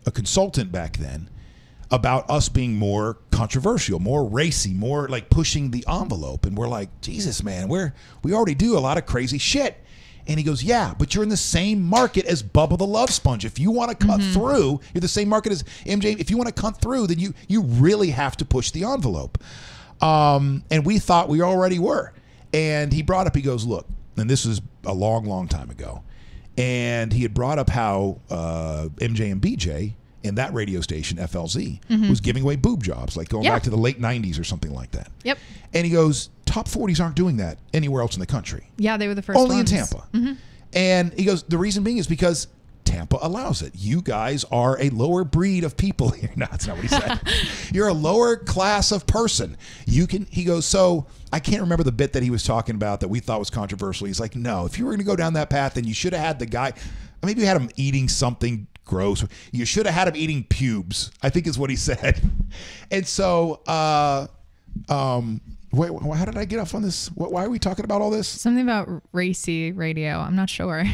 a consultant back then about us being more controversial, more racy, more like pushing the envelope. And we're like, Jesus, man, we already do a lot of crazy shit. And he goes, yeah, but you're in the same market as Bubba the Love Sponge. If you want to cut through, you're the same market as MJ. If you want to cut through, then you really have to push the envelope. And we thought we already were. And he brought up, he goes, look, and this was a long, long time ago. And he had brought up how MJ and BJ in that radio station, FLZ, was giving away boob jobs, like going back to the late 90s or something like that. Yep. And he goes, top 40s aren't doing that anywhere else in the country. Yeah, they were the first Only ones. in Tampa. And he goes, the reason being is because Tampa allows it. You guys are a lower breed of people here. No, that's not what he said. You're a lower class of person. He goes, so I can't remember the bit that he was talking about that we thought was controversial. He's like, no, if you were going to go down that path, then you should have had the guy, maybe you had him eating something gross. You should have had him eating pubes, I think is what he said. And so, wait, how did I get off on this? Why are we talking about all this? Something about racy radio. I'm not sure.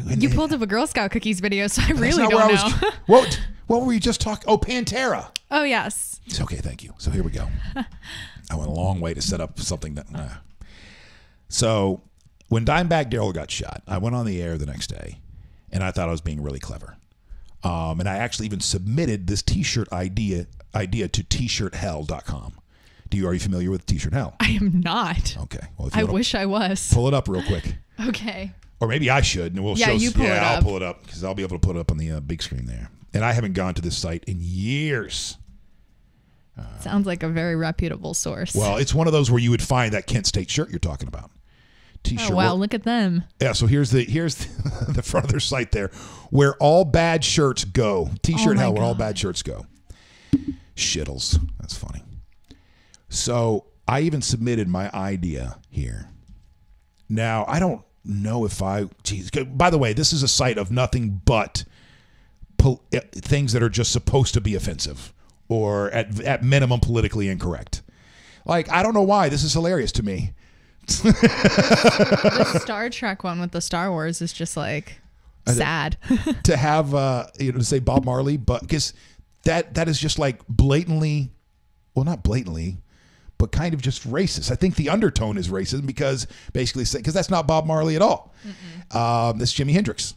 You pulled up a Girl Scout cookies video, so I really don't know. What were we just talking? Oh, Pantera. Oh, yes. It's okay, thank you. So here we go. I went a long way to set up something that... So when Dimebag Darrell got shot, I went on the air the next day, and I thought I was being really clever. And I actually even submitted this T-shirt idea to tshirthell.com. Are you familiar with T-shirt Hell? I am not. Okay. Well, I wish I was. Pull it up real quick. Okay. Or maybe I should, and we'll show. You pull it up. I'll pull it up because I'll be able to put it up on the big screen there. And I haven't gone to this site in years. Sounds like a very reputable source. Well, it's one of those where you would find that Kent State shirt you're talking about. T-shirt. Oh, wow, look at them. Yeah, so here's the front of their site there, where all bad shirts go. T-shirt Hell, where all bad shirts go. Shittles. That's funny. So I even submitted my idea here. Now, I don't know if by the way, this is a site of nothing but things that are just supposed to be offensive or at minimum politically incorrect. Like, I don't know why. This is hilarious to me. The Star Trek one with the Star Wars is just like sad. To have, to say Bob Marley, but because that is just like blatantly, well, not blatantly, but kind of just racist. I think the undertone is racism because that's not Bob Marley at all. That's Jimi Hendrix.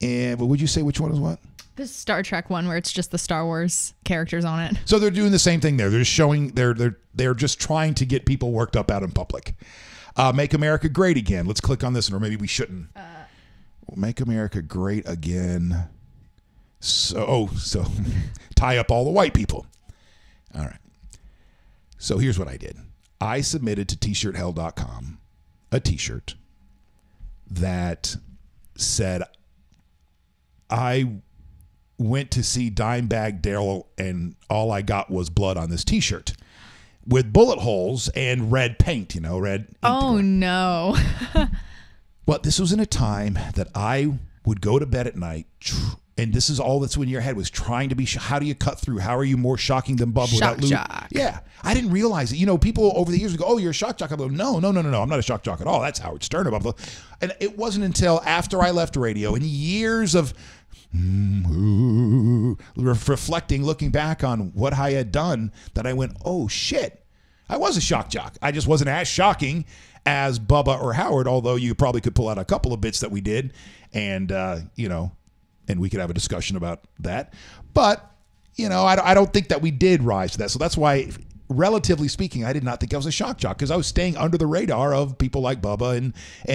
And would you say which one is what? The Star Trek one where it's just the Star Wars characters on it. So they're doing the same thing there. They're just showing they're just trying to get people worked up out in public. Make America Great Again. Let's click on this one, or maybe we shouldn't. Make America Great Again. So tie up all the white people. All right. So here's what I did. I submitted to tshirthell.com a t-shirt that said I went to see Dimebag Darrell and all I got was blood on this t-shirt with bullet holes and red paint, red ink. Oh, no. Well, this was in a time that I would go to bed at night, and this is all that's in your head was trying to be, how do you cut through? How are you more shocking than Bub without losing? Yeah. I didn't realize it. People over the years would go, oh, you're a shock jock. I go, no. I'm not a shock jock at all. That's Howard Stern. And it wasn't until after I left radio and years of reflecting, looking back on what I had done, that I went, oh, shit. I was a shock jock. I just wasn't as shocking as Bubba or Howard, although you probably could pull out a couple of bits that we did, and and we could have a discussion about that. But I don't think that we did rise to that. So that's why, relatively speaking, I did not think I was a shock jock, because I was staying under the radar of people like Bubba and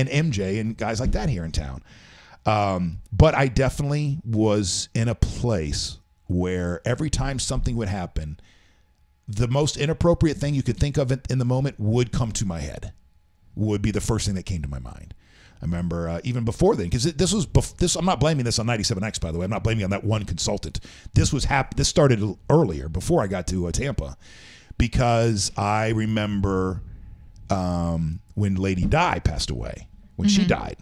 MJ and guys like that here in town. But I definitely was in a place where every time something would happen, the most inappropriate thing you could think of in the moment would come to my head, would be the first thing that came to my mind. I remember even before then, because this. I'm not blaming this on 97X, by the way. I'm not blaming on that one consultant. This started earlier, before I got to Tampa, because I remember when Lady Di passed away. When she died,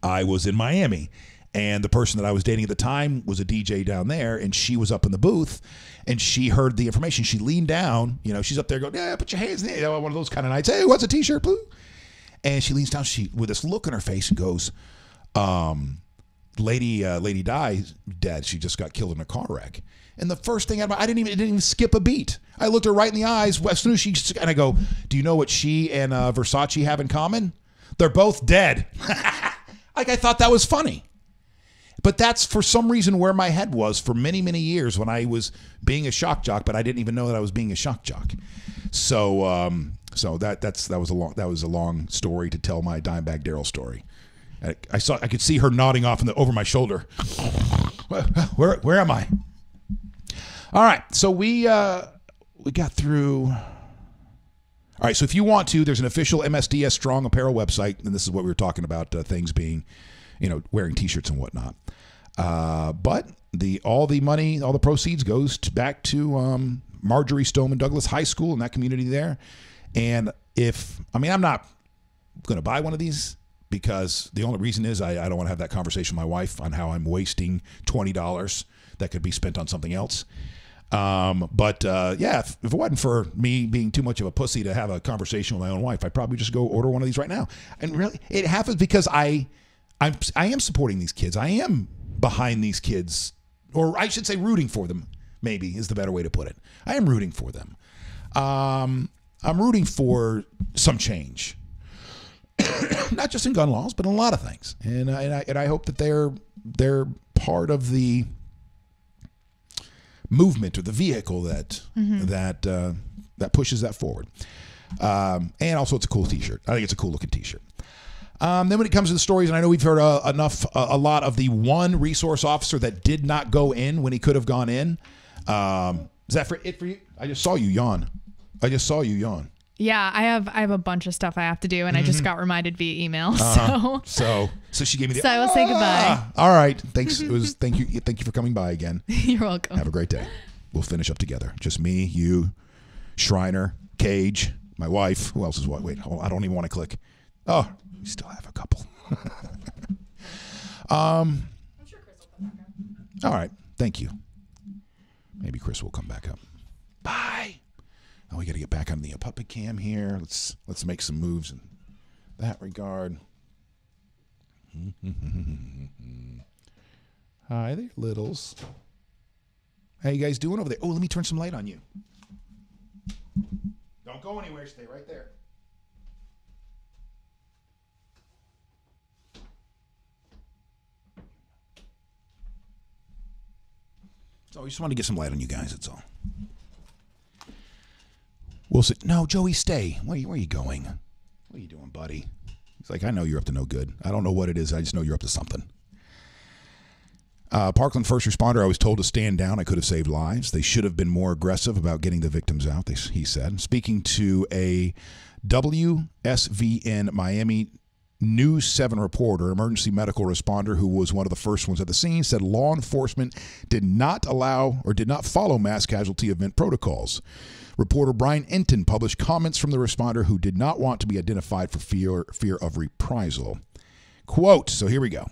I was in Miami, and the person that I was dating at the time was a DJ down there, and she was up in the booth, and she heard the information. She leaned down, she's up there going, yeah, put your hands in there. One of those kind of nights. Hey, what's a T-shirt, blue? And she leans down, with this look on her face, and goes, Lady Di's dead. She just got killed in a car wreck. And the first thing it didn't even skip a beat. I looked her right in the eyes as soon as and I go, do you know what she and Versace have in common? They're both dead. Like, I thought that was funny. But that's, for some reason, where my head was for many, many years when I was being a shock jock, but I didn't even know that I was being a shock jock. So that was a long story to tell my Dimebag Daryl story. I could see her nodding off over my shoulder. Where am I? All right, so we got through. All right, so if you want to, there's an official MSDS Strong Apparel website, and this is what we were talking about, things being, wearing T-shirts and whatnot. But all the money, all the proceeds goes back to Marjorie Stoneman Douglas High School and that community there. And I'm not going to buy one of these, because the only reason is I don't want to have that conversation with my wife on how I'm wasting $20 that could be spent on something else. If it wasn't for me being too much of a pussy to have a conversation with my own wife, I'd probably just go order one of these right now. And really, it happens because I am supporting these kids. I am behind these kids, or I should say rooting for them, maybe is the better way to put it. I am rooting for them. I'm rooting for some change, not just in gun laws, but in a lot of things. And I hope that they're part of the movement, or the vehicle that pushes that forward. And also, it's a cool T-shirt. I think it's a cool looking T-shirt. Then when it comes to the stories, and I know we've heard a lot of the one resource officer that did not go in when he could have gone in. Is that for you? I just saw you yawn. Yeah, I have a bunch of stuff I have to do, and I just got reminded via email. So she gave me the. So I will say goodbye. All right, thanks. Thank you for coming by again. You're welcome. Have a great day. We'll finish up together. Just me, you, Shriner, Cage, my wife. Who else is what? Wait, hold on, I don't even want to click. Oh, we still have a couple. I'm sure Chris will come back up. All right, thank you. Maybe Chris will come back up. Bye. Oh, we got to get back on the puppet cam here. Let's make some moves in that regard. Hi there, littles. How you guys doing over there? Oh, let me turn some light on you. Don't go anywhere. Stay right there. So I just want to get some light on you guys, that's all. Wilson, no, Joey, stay. Where are you going? What are you doing, buddy? He's like, I know you're up to no good. I don't know what it is. I just know you're up to something. Parkland first responder, I was told to stand down. I could have saved lives. They should have been more aggressive about getting the victims out, he said. Speaking to a WSVN Miami News 7 reporter, emergency medical responder who was one of the first ones at the scene, said law enforcement did not follow mass casualty event protocols. Reporter Brian Enton published comments from the responder who did not want to be identified for fear of reprisal. Quote, so here we go.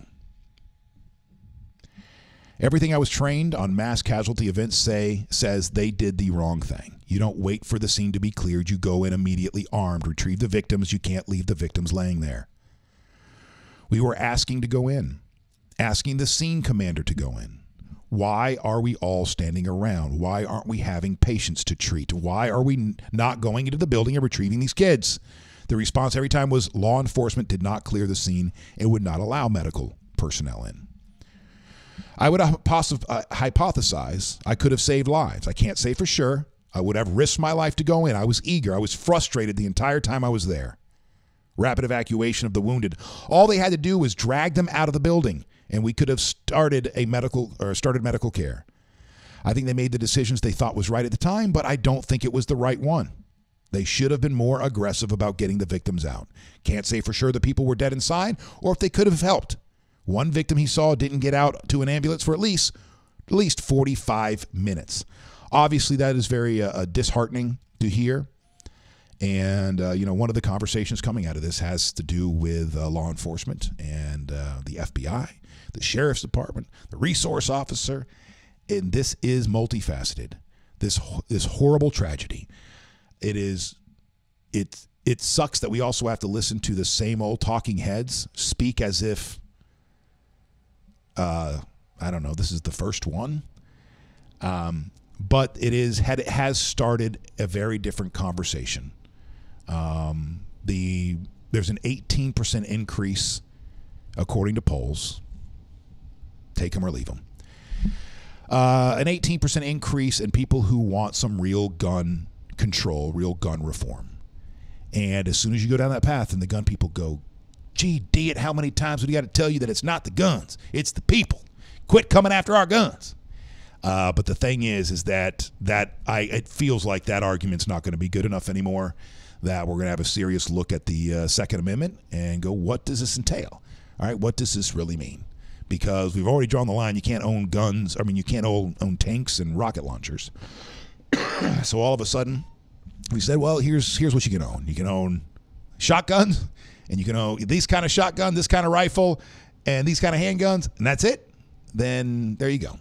Everything I was trained on mass casualty events says they did the wrong thing. You don't wait for the scene to be cleared. You go in immediately armed, retrieve the victims. You can't leave the victims laying there. We were asking to go in, asking the scene commander to go in. Why are we all standing around? Why aren't we having patients to treat? Why are we not going into the building and retrieving these kids? The response every time was law enforcement did not clear the scene and would not allow medical personnel in. I would hypothesize I could have saved lives. I can't say for sure. I would have risked my life to go in. I was eager. I was frustrated the entire time I was there. Rapid evacuation of the wounded. All they had to do was drag them out of the building, and we could have started medical care. I think they made the decisions they thought was right at the time, but I don't think it was the right one. They should have been more aggressive about getting the victims out. Can't say for sure the people were dead inside or if they could have helped. One victim he saw didn't get out to an ambulance for at least 45 minutes. Obviously, that is very disheartening to hear. And, one of the conversations coming out of this has to do with law enforcement and the FBI, the sheriff's department, the resource officer. And this is multifaceted. This horrible tragedy. It sucks that we also have to listen to the same old talking heads speak as if, this is the first one. But it has started a very different conversation. There's an 18% increase, according to polls. Take them or leave them. An 18% increase in people who want some real gun control, real gun reform. And as soon as you go down that path and the gun people go, gee, D it, how many times do we got to tell you that it's not the guns, it's the people. Quit coming after our guns. But the thing is that it feels like that argument's not going to be good enough anymore, that we're going to have a serious look at the Second Amendment and go, what does this entail? All right, what does this really mean? Because we've already drawn the line. You can't own guns. I mean, you can't own tanks and rocket launchers. So all of a sudden, we said, well, here's what you can own. You can own shotguns, and you can own these kind of shotgun, this kind of rifle, and these kind of handguns, and that's it. Then there you go.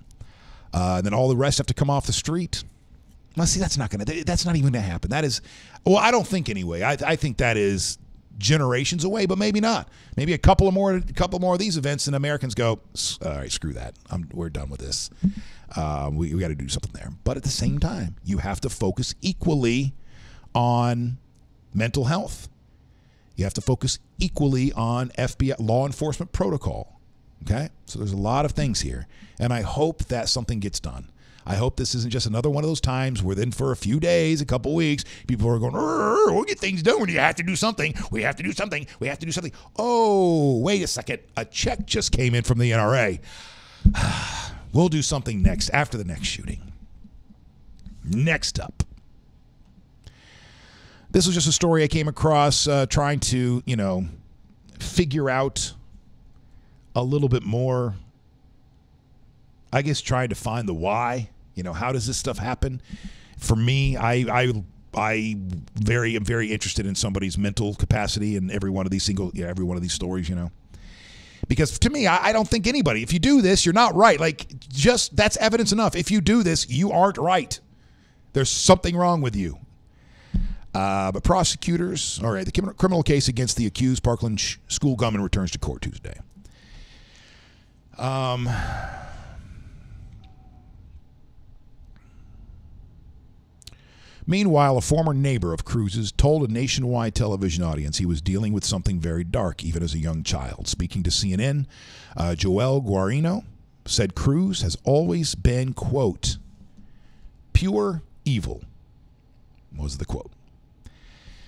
And then all the rest have to come off the street. Well, see, that's not even going to happen. That is, well, I don't think anyway. I think that is generations away, but maybe not. Maybe a couple more of these events, and Americans go, all right, screw that. We're done with this. We got to do something there. But at the same time, you have to focus equally on mental health. You have to focus equally on FBI law enforcement protocol. Okay? So there's a lot of things here. And I hope that something gets done. I hope this isn't just another one of those times where then for a few days, a couple weeks, people are going, we'll get things done when you have to do something. We have to do something. We have to do something. Oh, wait a second. A check just came in from the NRA. We'll do something next, after the next shooting. Next up. This was just a story I came across trying to, figure out a little bit more, I guess, trying to find the why. How does this stuff happen? For me, I'm very interested in somebody's mental capacity in every one of these stories, Because to me, I don't think anybody, if you do this, you're not right. That's evidence enough. If you do this, you aren't right. There's something wrong with you. But prosecutors, all right, the criminal case against the accused Parkland school gunman returns to court Tuesday. Meanwhile, a former neighbor of Cruz's told a nationwide television audience he was dealing with something very dark, even as a young child. Speaking to CNN, Joel Guarino said Cruz has always been, quote, pure evil, was the quote.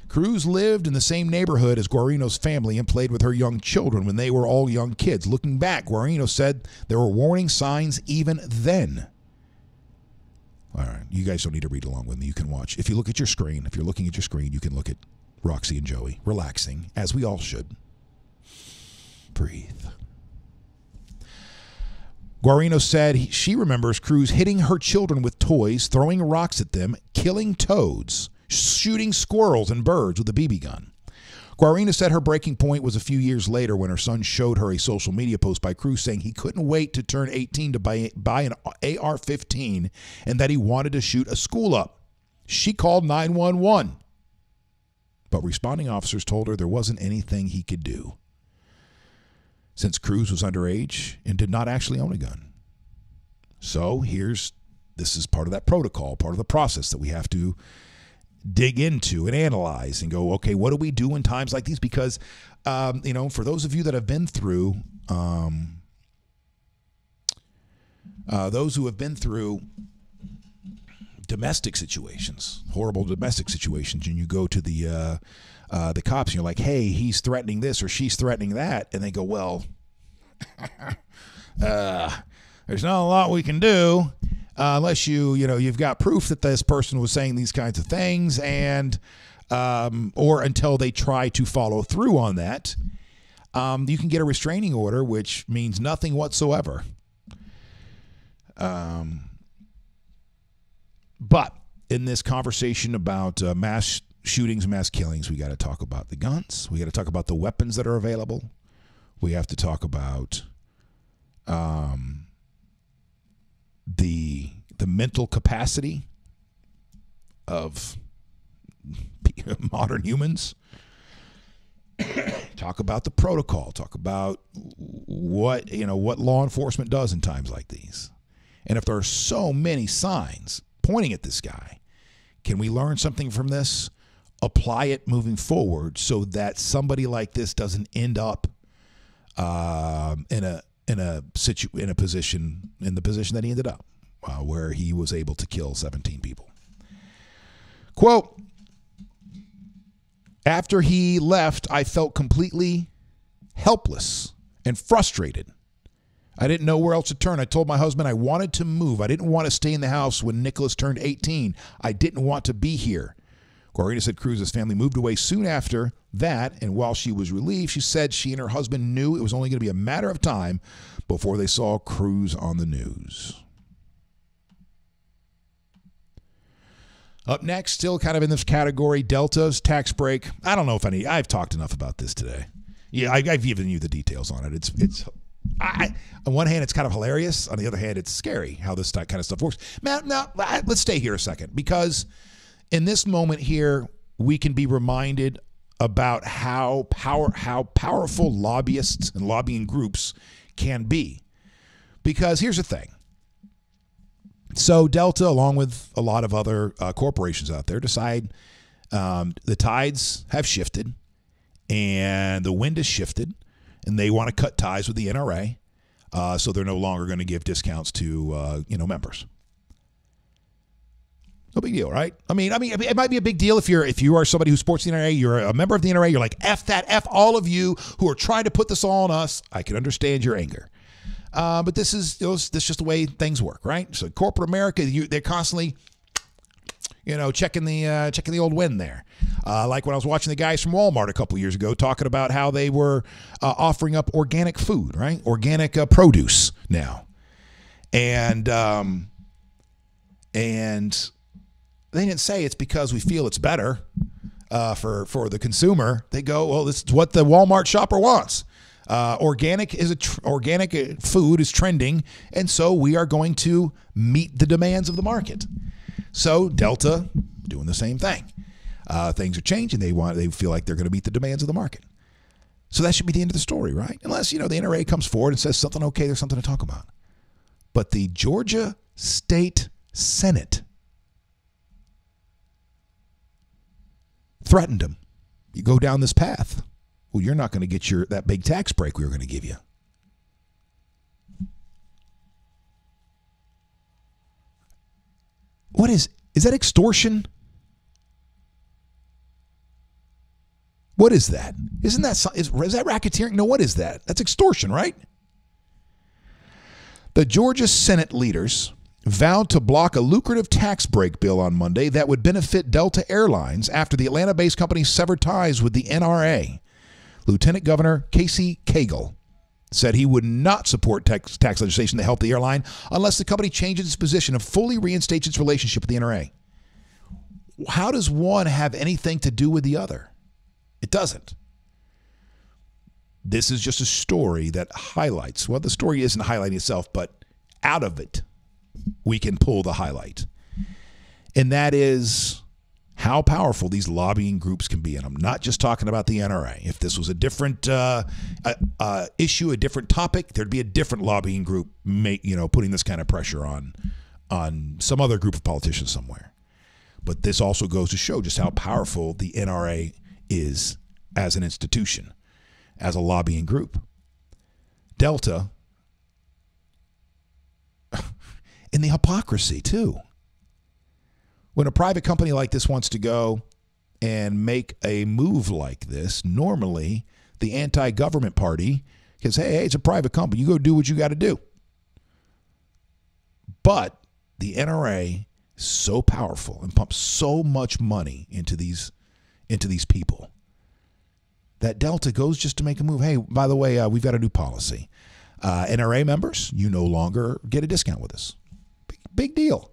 Cruz lived in the same neighborhood as Guarino's family and played with her young children when they were all young kids. Looking back, Guarino said there were warning signs even then. All right, you guys don't need to read along with me. You can watch. If you're looking at your screen, you can look at Roxy and Joey relaxing, as we all should. Breathe. Guarino said she remembers Cruz hitting her children with toys, throwing rocks at them, killing toads, shooting squirrels and birds with a BB gun. Guarino said her breaking point was a few years later when her son showed her a social media post by Cruz saying he couldn't wait to turn 18 to buy an AR-15 and that he wanted to shoot a school up. She called 911. But responding officers told her there wasn't anything he could do since Cruz was underage and did not actually own a gun. So this is part of that protocol, part of the process that we have to dig into and analyze and go, okay, what do we do in times like these? Because, for those of you that have been through, those who have been through domestic situations, horrible domestic situations, and you go to the cops and you're like, hey, he's threatening this or she's threatening that. And they go, well, there's not a lot we can do unless you've got proof that this person was saying these kinds of things, and or until they try to follow through on that, you can get a restraining order, which means nothing whatsoever. But in this conversation about mass shootings, mass killings, we got to talk about the guns. We got to talk about the weapons that are available. We have to talk about the mental capacity of modern humans. Talk about the protocol. Talk about what law enforcement does in times like these. And if there are so many signs pointing at this guy, can we learn something from this? Apply it moving forward so that somebody like this doesn't end up in the position that he ended up, where he was able to kill 17 people. Quote, after he left, I felt completely helpless and frustrated. I didn't know where else to turn. I told my husband I wanted to move. I didn't want to stay in the house when Nicholas turned 18. I didn't want to be here. Corrina said Cruz's family moved away soon after that, and while she was relieved, she said she and her husband knew it was only going to be a matter of time before they saw Cruz on the news. Up next, still kind of in this category, Delta's tax break. I don't know if I've talked enough about this today. Yeah, I've given you the details on it. It's on one hand, it's kind of hilarious. On the other hand, it's scary how this kind of stuff works. Now, let's stay here a second, because in this moment here, we can be reminded about how powerful lobbyists and lobbying groups can be. Because here's the thing. So Delta, along with a lot of other corporations out there, decide the tides have shifted and the wind has shifted, and they want to cut ties with the NRA, so they're no longer going to give discounts to members. No big deal, right? I mean, it might be a big deal if you are somebody who supports the NRA, you're a member of the NRA, you're like, F that, F all of you who are trying to put this all on us. I can understand your anger. But this is just the way things work, right? So corporate America, they're constantly, checking the old wind there. Like when I was watching the guys from Walmart a couple years ago talking about how they were offering up organic food, right? Organic produce now, and they didn't say it's because we feel it's better for the consumer. They go, well, this is what the Walmart shopper wants. Organic food is trending, and so we are going to meet the demands of the market. So Delta doing the same thing. Things are changing. They feel like they're going to meet the demands of the market. So that should be the end of the story, right? Unless the NRA comes forward and says something okay, there's something to talk about. But the Georgia State Senate threatened him. You go down this path, well, you're not going to get that big tax break we were going to give you. What is that extortion? What is that? Is that racketeering? No, what is that? That's extortion, right? The Georgia Senate leaders vowed to block a lucrative tax break bill on Monday that would benefit Delta Airlines after the Atlanta-based company severed ties with the NRA. Lieutenant Governor Casey Cagle said he would not support tax legislation to help the airline unless the company changes its position and fully reinstates its relationship with the NRA. How does one have anything to do with the other? It doesn't. This is just a story that highlights, well, the story isn't highlighting itself, but out of it, we can pull the highlight. And that is how powerful these lobbying groups can be. And I'm not just talking about the NRA. If this was a different issue, a different topic, there'd be a different lobbying group putting this kind of pressure on some other group of politicians somewhere. But this also goes to show just how powerful the NRA is as an institution, as a lobbying group. Delta, and the hypocrisy too. When a private company like this wants to go and make a move like this, normally the anti-government party says, hey, it's a private company. You go do what you got to do. But the NRA is so powerful and pumps so much money into these people that Delta goes just to make a move. Hey, by the way, we've got a new policy. NRA members, you no longer get a discount with us. Big deal.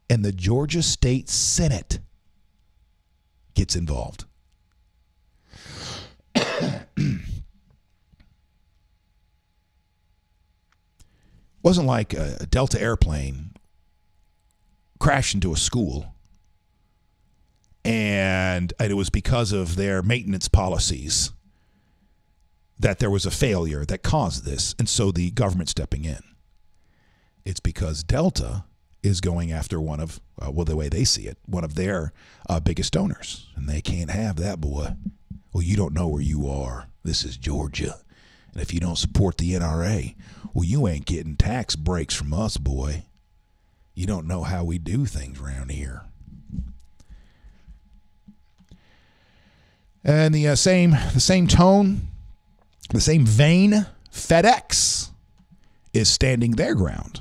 And the Georgia State Senate gets involved. Wasn't like a Delta airplane crashed into a school and it was because of their maintenance policies that there was a failure that caused this, and so the government stepping in. It's because Delta is going after one of, well, the way they see it, one of their biggest donors, and they can't have that, boy. Well, you don't know where you are. This is Georgia, and if you don't support the NRA, well, you ain't getting tax breaks from us, boy. You don't know how we do things around here. And the same tone, the same vein, FedEx is standing their ground.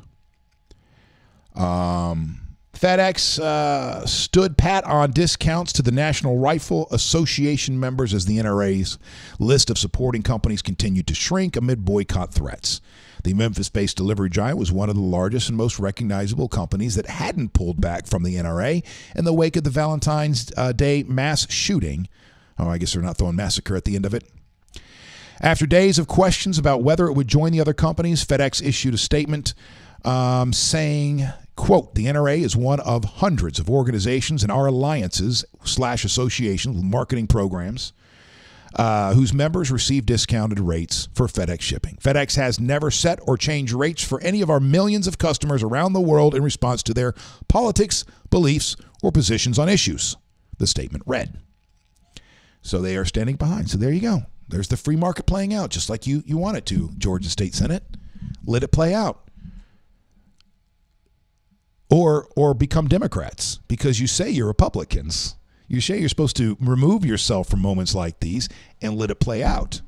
FedEx stood pat on discounts to the National Rifle Association members as the NRA's list of supporting companies continued to shrink amid boycott threats. The Memphis-based delivery giant was one of the largest and most recognizable companies that hadn't pulled back from the NRA in the wake of the Valentine's Day mass shooting. Oh, I guess they're not throwing massacre at the end of it. After days of questions about whether it would join the other companies, FedEx issued a statement saying, quote, the NRA is one of hundreds of organizations and our alliances/associations with marketing programs whose members receive discounted rates for FedEx shipping. FedEx has never set or changed rates for any of our millions of customers around the world in response to their politics, beliefs, or positions on issues, the statement read. So they are standing behind. So there you go. There's the free market playing out, just like you want it to, Georgia State Senate. Let it play out. Or become Democrats because you say you're Republicans. You say you're supposed to remove yourself from moments like these and let it play out.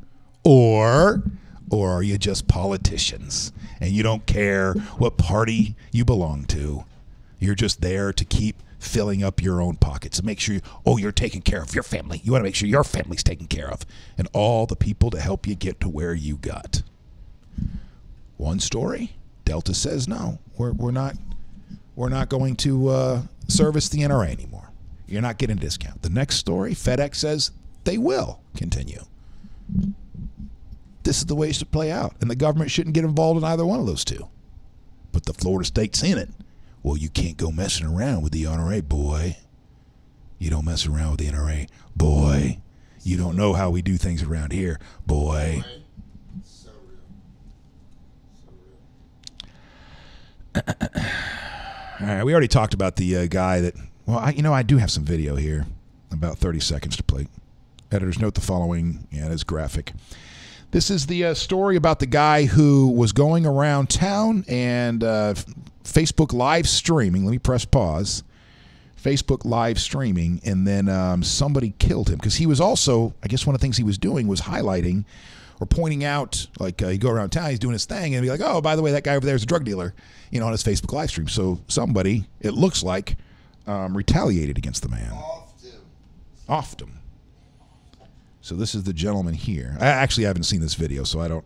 Or are you just politicians and you don't care what party you belong to? You're just there to keep filling up your own pockets and make sure you're taking care of your family. You want to make sure your family's taken care of and all the people to help you get to where you got. One story, Delta says no, we're not going to service the NRA anymore. You're not getting a discount. The next story, FedEx says they will continue. This is the way it should play out, and the government shouldn't get involved in either one of those two. But the Florida State Senate, well, you can't go messing around with the NRA, boy. You don't mess around with the NRA, boy. You don't know how we do things around here, boy. So real. All right, we already talked about the guy that, well, I do have some video here, about 30 seconds to play. Editors note the following, yeah, it is graphic. This is the story about the guy who was going around town and Facebook live streaming. Let me press pause. Facebook live streaming, and then somebody killed him because he was also, I guess one of the things he was doing was highlighting or pointing out, like you go around town, he's doing his thing, and be like, oh, by the way, that guy over there is a drug dealer, on his Facebook live stream. So somebody, it looks like, retaliated against the man. Often. So this is the gentleman here. I actually haven't seen this video, so I don't.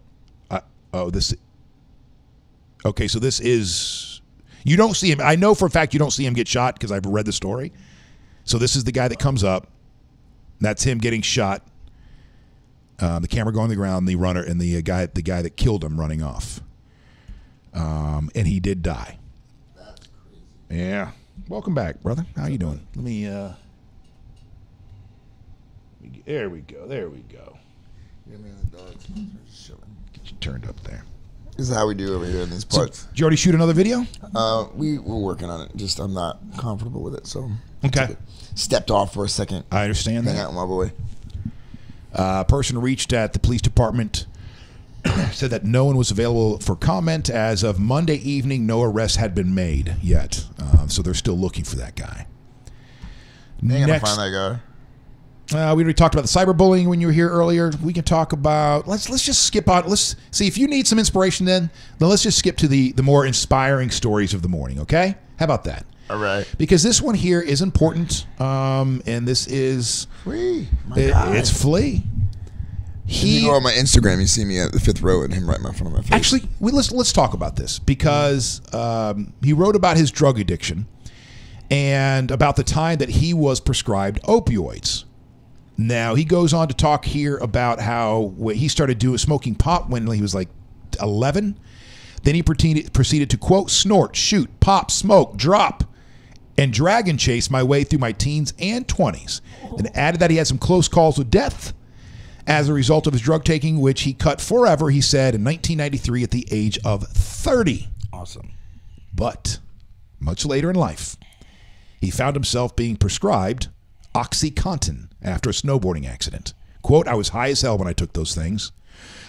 Okay, so this is. You don't see him. I know for a fact you don't see him get shot because I've read the story. So this is the guy that comes up. That's him getting shot. The camera going on the ground, the runner, and the guy that killed him running off. And he did die. That's crazy. Yeah. Welcome back, brother. How you doing? Let me. There we go. You're the dogs. Just chilling. Get you turned up there. This is how we do over here in these So, parts. did you already shoot another video? We're working on it. Just I'm not comfortable with it, so Okay. stepped off for a second. I understand Hang that. out with my boy. A person reached at the police department, said that no one was available for comment. As of Monday evening, no arrests had been made yet. So they're still looking for that guy. They ain't gonna Next, find that guy. we already talked about the cyberbullying when you were here earlier. We can talk about let's just skip on. Let's see if you need some inspiration. Then let's just skip to the more inspiring stories of the morning. Okay, how about that? All right. Because this one here is important, and this is Flea. it's Flea. If you go on my Instagram, you see me at the 5th row and him right in front of my face. Actually, let's talk about this because he wrote about his drug addiction and about the time that he was prescribed opioids. Now, he goes on to talk here about how he started smoking pot when he was like 11. Then he proceeded to, quote, snort, shoot, pop, smoke, drop, and dragon chase my way through my teens and 20s. And added that he had some close calls with death as a result of his drug taking, which he cut forever, he said, in 1993 at the age of 30. Awesome. But much later in life, he found himself being prescribed OxyContin after a snowboarding accident. Quote, I was high as hell when I took those things.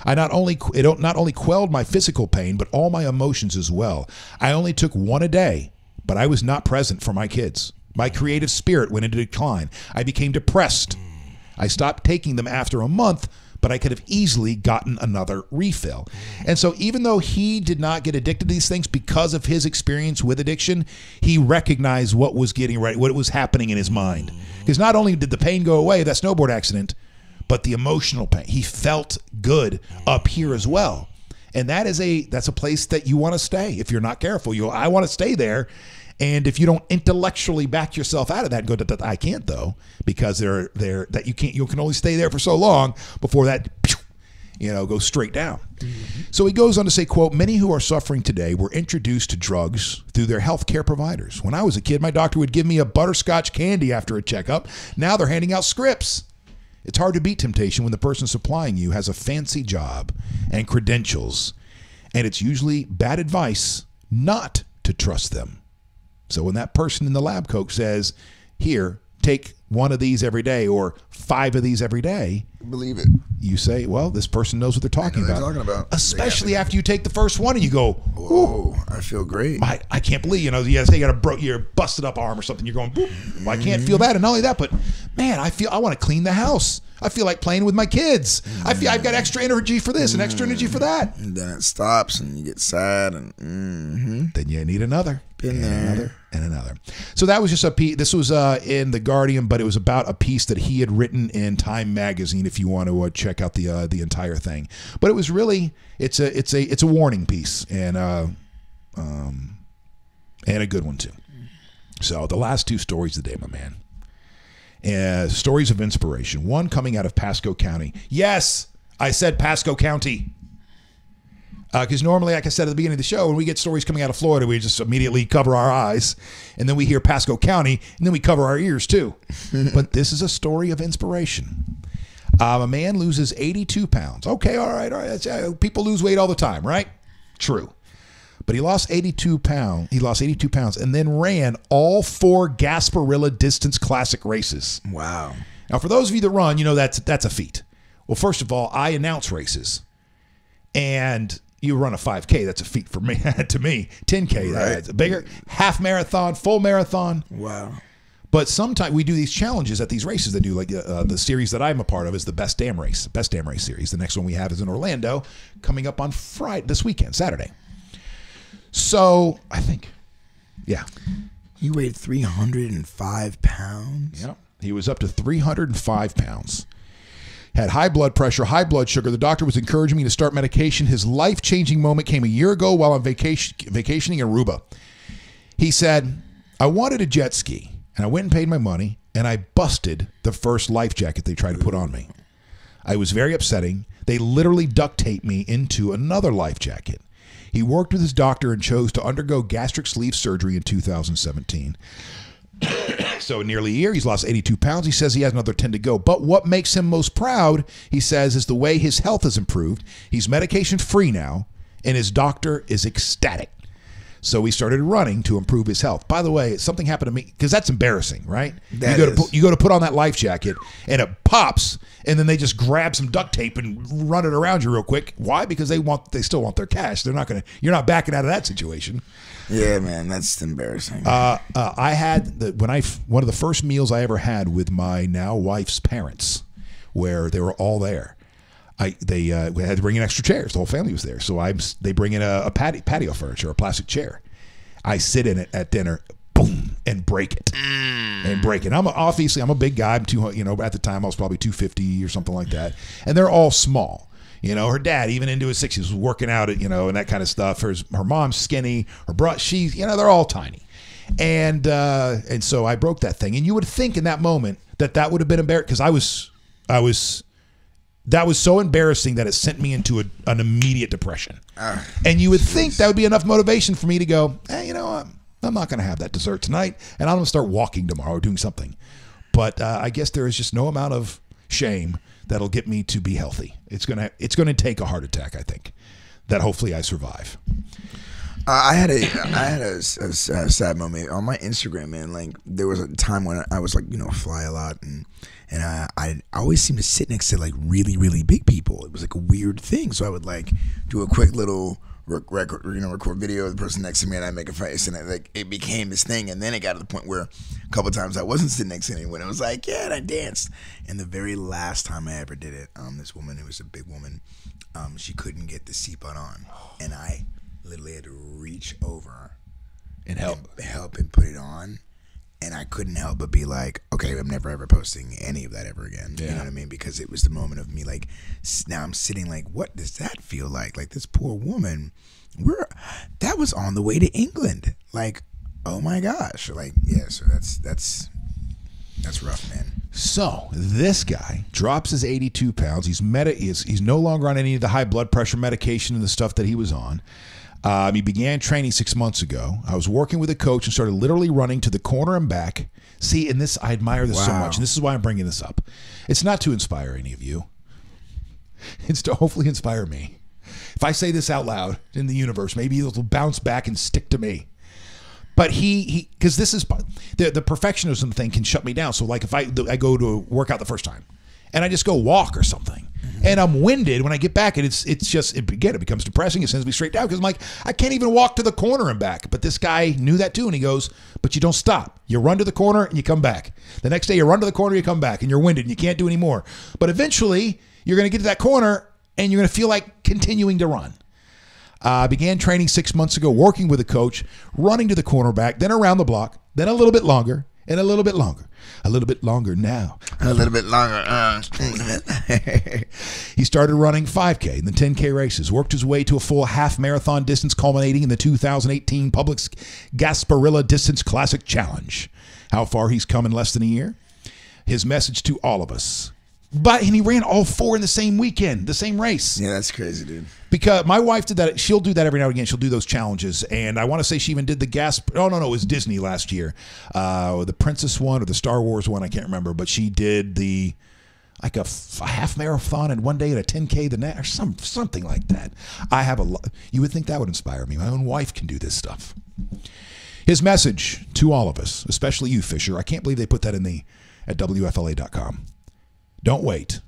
It not only quelled my physical pain, but all my emotions as well. I only took one a day, but I was not present for my kids. My creative spirit went into decline. I became depressed. I stopped taking them after a month, but I could have easily gotten another refill. And so even though he did not get addicted to these things because of his experience with addiction, he recognized what was what was happening in his mind. Because not only did the pain go away, that snowboard accident, but the emotional pain. He felt good up here as well. And that's a place that you want to stay. If you're not careful, I want to stay there. And if you don't intellectually back yourself out of that, go, I can't though, because you can only stay there for so long before that, goes straight down. Mm-hmm. So he goes on to say, quote, many who are suffering today were introduced to drugs through their healthcare providers. When I was a kid, my doctor would give me a butterscotch candy after a checkup. Now they're handing out scripts. It's hard to beat temptation when the person supplying you has a fancy job and credentials, and it's usually bad advice not to trust them. So when that person in the lab coat says, here, take one of these every day or 5 of these every day, believe it. You say, well, this person knows what they're talking about. Especially after you take the first one and you go, whoa, I feel great. I can't believe, say you got your busted up arm or something. You're going, well, I can't feel that. And not only that, but man, I want to clean the house. I feel like playing with my kids. I've got extra energy for this and extra energy for that. And then it stops and you get sad and then you need another. Been there. Another. So that was just a piece. This was in The Guardian, but it was about a piece that he had written in Time magazine. If you want to check out the entire thing, but it was really it's a warning piece and a good one too. So the last 2 stories of the day, my man. Stories of inspiration. One coming out of Pasco County. Yes, I said Pasco County. Because normally, like I said at the beginning of the show, when we get stories coming out of Florida, we just immediately cover our eyes. And then we hear Pasco County, and then we cover our ears too. But this is a story of inspiration. A man loses 82 pounds. Okay, all right. People lose weight all the time, right? True. But he lost 82 pounds. He lost 82 pounds and then ran all 4 Gasparilla Distance Classic races. Wow. Now, for those of you that run, that's a feat. Well, first of all, I announce races. And you run a 5K, that's a feat for me. To me, 10K, that's bigger. Half marathon, full marathon. Wow. But sometimes we do these challenges at these races that do, like the series that I'm a part of is the Best Damn Race series. The next one we have is in Orlando, coming up on this weekend, Saturday. So I think, yeah. He weighed 305 pounds. Yeah, he was up to 305 pounds. Had high blood pressure, high blood sugar. The doctor was encouraging me to start medication. His life-changing moment came a year ago while on vacationing in Aruba. He said, I wanted a jet ski, and I went and paid my money, and I busted the first life jacket they tried to put on me. I was very upsetting. They literally duct taped me into another life jacket. He worked with his doctor and chose to undergo gastric sleeve surgery in 2017. So in nearly a year, he's lost 82 pounds. He says he has another 10 to go. But what makes him most proud, he says, is the way his health has improved. He's medication free now, and his doctor is ecstatic. So he started running to improve his health. By the way, something happened to me, because that's embarrassing, right? You go to put on that life jacket, and it pops, and then they just grab some duct tape and run it around you real quick. Why? Because they still want their cash. You're not backing out of that situation. Yeah, man, that's embarrassing. I had one of the first meals I ever had with my now wife's parents, where they were all there. We had to bring in extra chairs. The whole family was there. So they bring in a patio furniture, a plastic chair. I sit in it at dinner, boom, and break it. I'm a big guy. I'm 200, at the time I was probably 250 or something like that. And they're all small. Her dad, even into his 60s, was working out, and that kind of stuff. Her mom's skinny. Her brother, they're all tiny. And so I broke that thing. And you would think in that moment that would have been embarrassing, because that was so embarrassing that it sent me into an immediate depression. And you would think that would be enough motivation for me to go, hey, I'm not going to have that dessert tonight, and I'm going to start walking tomorrow or doing something. But I guess there is just no amount of shame that'll get me to be healthy. It's gonna take a heart attack, I think, that hopefully I survive. I had a sad moment on my Instagram, man. Like, there was a time when I was like, fly a lot, and I always seemed to sit next to like really, really big people. It was like a weird thing. So I would like do a quick little record video of the person next to me, and I make a face, and it became this thing. And then it got to the point where a couple of times I wasn't sitting next to anyone. It was like, yeah, and I danced. And the very last time I ever did it, this woman, who was a big woman, she couldn't get the seatbelt on, and I literally had to reach over and help and put it on. And I couldn't help but be like, okay, I'm never ever posting any of that ever again. Yeah. You know what I mean? Because it was the moment of me, like, now I'm sitting like, what does that feel like? Like, this poor woman, that was on the way to England. Like, oh my gosh. Like, yeah, so that's rough, man. So this guy drops his 82 pounds. He's no longer on any of the high blood pressure medication and the stuff that he was on. He began training 6 months ago. I was working with a coach and started literally running to the corner and back. See, and I admire this so much, and this is why I'm bringing this up. It's not to inspire any of you. It's to hopefully inspire me. If I say this out loud in the universe, maybe it'll bounce back and stick to me. But because this is the perfectionism thing can shut me down. So like if I go to work out the first time and I just go walk or something, and I'm winded when I get back, and it becomes depressing. It sends me straight down because I'm like, I can't even walk to the corner and back. But this guy knew that too, and he goes, but you don't stop. You run to the corner and you come back. The next day you run to the corner, you come back, and you're winded and you can't do any more. But eventually you're going to get to that corner and you're going to feel like continuing to run. I began training 6 months ago, working with a coach, running to the cornerback, then around the block, then a little bit longer, and a little bit longer. A little bit longer now. A little bit longer. He started running 5K and then 10K races, worked his way to a full half marathon distance, culminating in the 2018 Publix Gasparilla Distance Classic Challenge. How far he's come in less than a year? His message to all of us. And he ran all 4 in the same weekend, the same race. Yeah, that's crazy, dude. Because my wife did that. She'll do that every now and again. She'll do those challenges. And I want to say she even did the it was Disney last year. The Princess one or the Star Wars one, I can't remember. But she did a half marathon in one day and a 10K the next, or something like that. You would think that would inspire me. My own wife can do this stuff. His message to all of us, especially you, Fisher. I can't believe they put that at WFLA.com. Don't wait.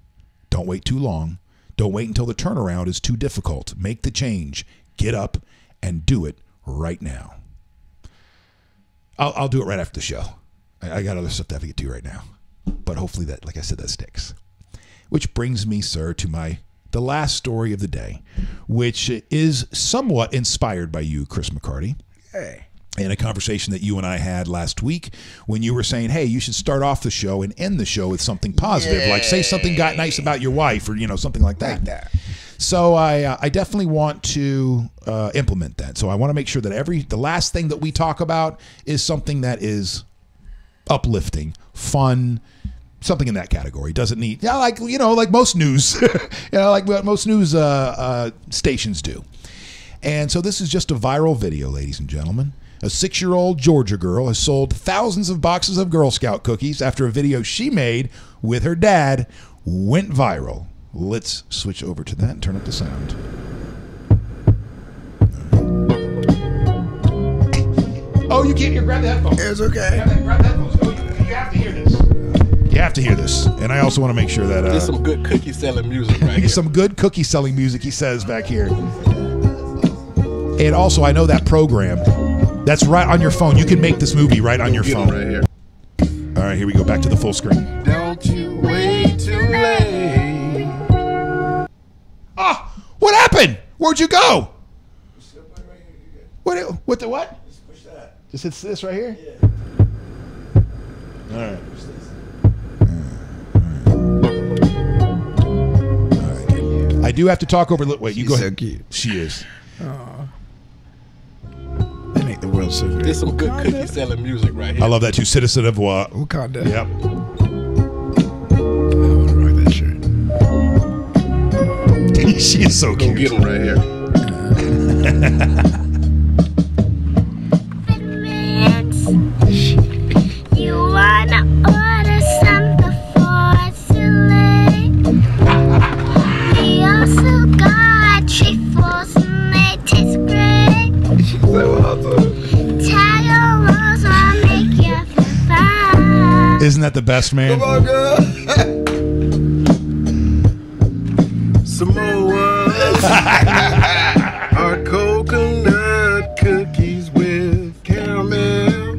Don't wait too long. Don't wait until the turnaround is too difficult. Make the change. Get up and do it right now. I'll do it right after the show. I got other stuff to have to get to right now. But hopefully that, like I said, that sticks. Which brings me, sir, to the last story of the day, which is somewhat inspired by you, Chris McCarty. Hey. In a conversation that you and I had last week when you were saying, hey, you should start off the show and end the show with something positive, like say something nice about your wife or, something like that. So I definitely want to implement that. So I want to make sure that the last thing that we talk about is something that is uplifting, fun, something in that category. Doesn't need, like most news, like what most news stations do. And so this is just a viral video, ladies and gentlemen. A 6-year-old Georgia girl has sold thousands of boxes of Girl Scout cookies after a video she made with her dad went viral. Let's switch over to that and turn up the sound. you can't. You grab the headphones. It's okay. Grab the headphones. Oh, you have to hear this. You have to hear this. And I also want to make sure that there's some good cookie selling music right here. Some good cookie selling music, he says back here. And also, I know that program. That's right on your phone. You can make this movie right on your phone. Right here. All right, here we go. Back to the full screen. Don't you wait too late. Ah, what happened? Where'd you go? What the what? Just push that. Just hits this right here? Yeah. All right. Push this. All right. I do have to talk over. Wait, you She's go so ahead. cute. She is. They make the world so great. There's some good cookie selling music right here. I love that too. Citizen of what? Wakanda. Yep. I want to rock that shirt. She is so Go cute. get them right here. You wanna order something for today? We also got trifles and they taste great. So awesome. Tell your rolls, I'll make you feel fine. Isn't that the best, man? Come on, girl. Samoa's are coconut cookies with caramel.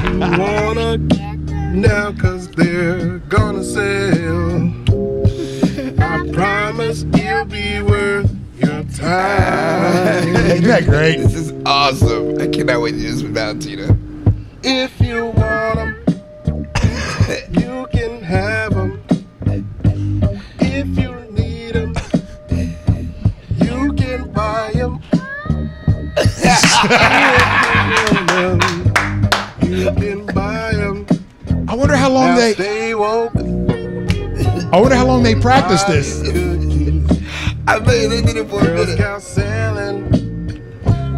You wanna get now cause they're gonna sell. I promise you'll be worth your time. Isn't that great? This is awesome. I cannot wait to do this with Valentina. If you want 'em, you can have 'em. If you need 'em, you can buy 'em. You can buy 'em. I wonder how long Now they. stay woke. I wonder how long they practiced this. I bet they did it for a Girl minute. Scout selling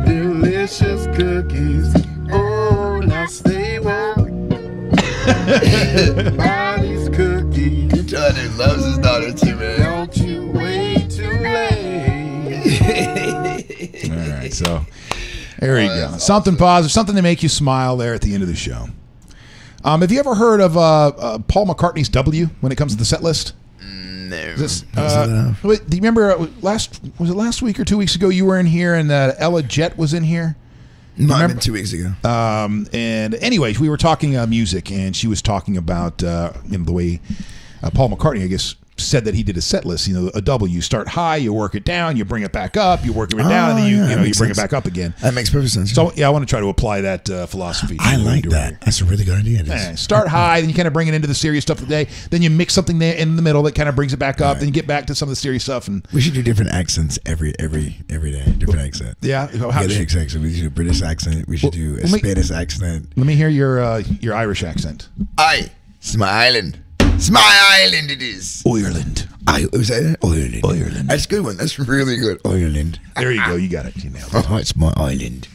delicious cookies. Oh, now stay woke. Buy these cookies. Johnny loves his daughter too, man. Don't you wait too late. All right, so there you go. Something positive, something to make you smile there at the end of the show. Have you ever heard of Paul McCartney's W when it comes to the set list? No. This, do you remember last week or 2 weeks ago you were in here and Ella Jett was in here? Might have remember- been 2 weeks ago. And anyways, we were talking music, and she was talking about the way Paul McCartney, I guess, said that he did a set list. A W. You start high, you work it down, you bring it back up, you work it down, and then you bring it back up again. That makes perfect sense. So yeah, I want to try to apply that philosophy. I to what we like do that. here. That's a really good idea. Start high, then you kind of bring it into the serious stuff of the day. Then you mix something there in the middle that kind of brings it back up. Then you get back to some of the serious stuff. And We should do different accents every day. Different accent. yeah, Yeah, the accent. We should do a British accent. We should do a let me- Spanish accent. let me hear your Irish accent. Aye, it's my island. It's my island. It is. Ireland. Was that Ireland? Ireland. That's a good one. That's really good. Ireland. There you go. You got it. You nailed it. Oh, it's my island.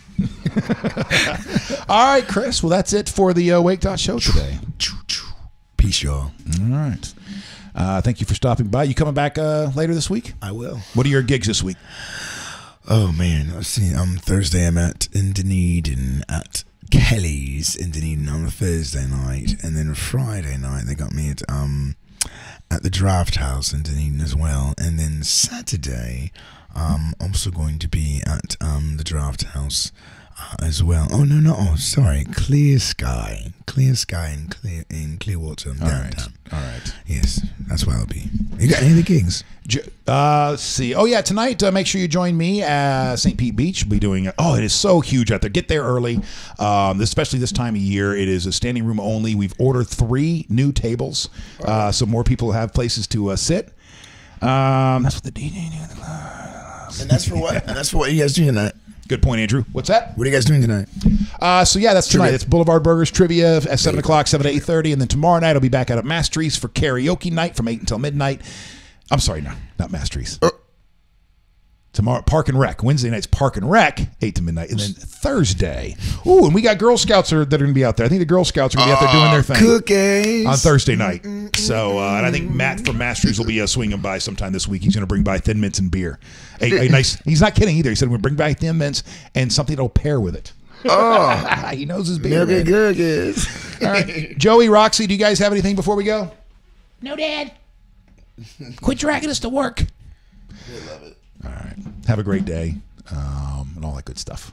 All right, Chris. Well, that's it for the Wake.Show today. Peace, y'all. All right. Thank you for stopping by. You coming back later this week? I will. What are your gigs this week? Oh man, let's see. Thursday I'm at in Dunedin at Kelly's in Dunedin on a Thursday night, and then Friday night they got me at the Draft House in Dunedin as well, and then Saturday I'm also going to be at the Draft House as well. Oh no, sorry, Clear Sky in Clearwater downtown. All right. Yes, that's where I'll be. You got any other gigs? Let's see. Oh yeah, tonight make sure you join me at St. Pete Beach. We'll be doing it. Oh, it is so huge out there. Get there early, especially this time of year. It is a standing room only. We've ordered 3 new tables, so more people have places to sit. That's what the DJ. And that's for what? And that's for what you guys do tonight. Good point, Andrew. What's that? What are you guys doing tonight? So yeah, that's tonight. Trivia. It's Boulevard Burgers Trivia at 7 o'clock, 7 to 8:30, and then tomorrow night I'll be back out at Mastery's for karaoke night from 8 until midnight. I'm sorry, no, not Mastery's. Tomorrow, Park and Rec. Wednesday night's Park and Rec, 8 to midnight, and then Thursday. Ooh, and we got Girl Scouts that are going to be out there. I think the Girl Scouts are going to be out there doing their thing Cookies on Thursday night. So, and I think Matt from Mastery's will be swinging by sometime this week. He's going to bring by Thin Mints and beer. A nice. He's not kidding either. He said we'll bring by Thin Mints and something that'll pair with it. Oh, He knows his beer. milk Man. and cookies. All right. Joey, Roxy, do you guys have anything before we go? No, Dad. Quit dragging us to work. All right. Have a great day and all that good stuff.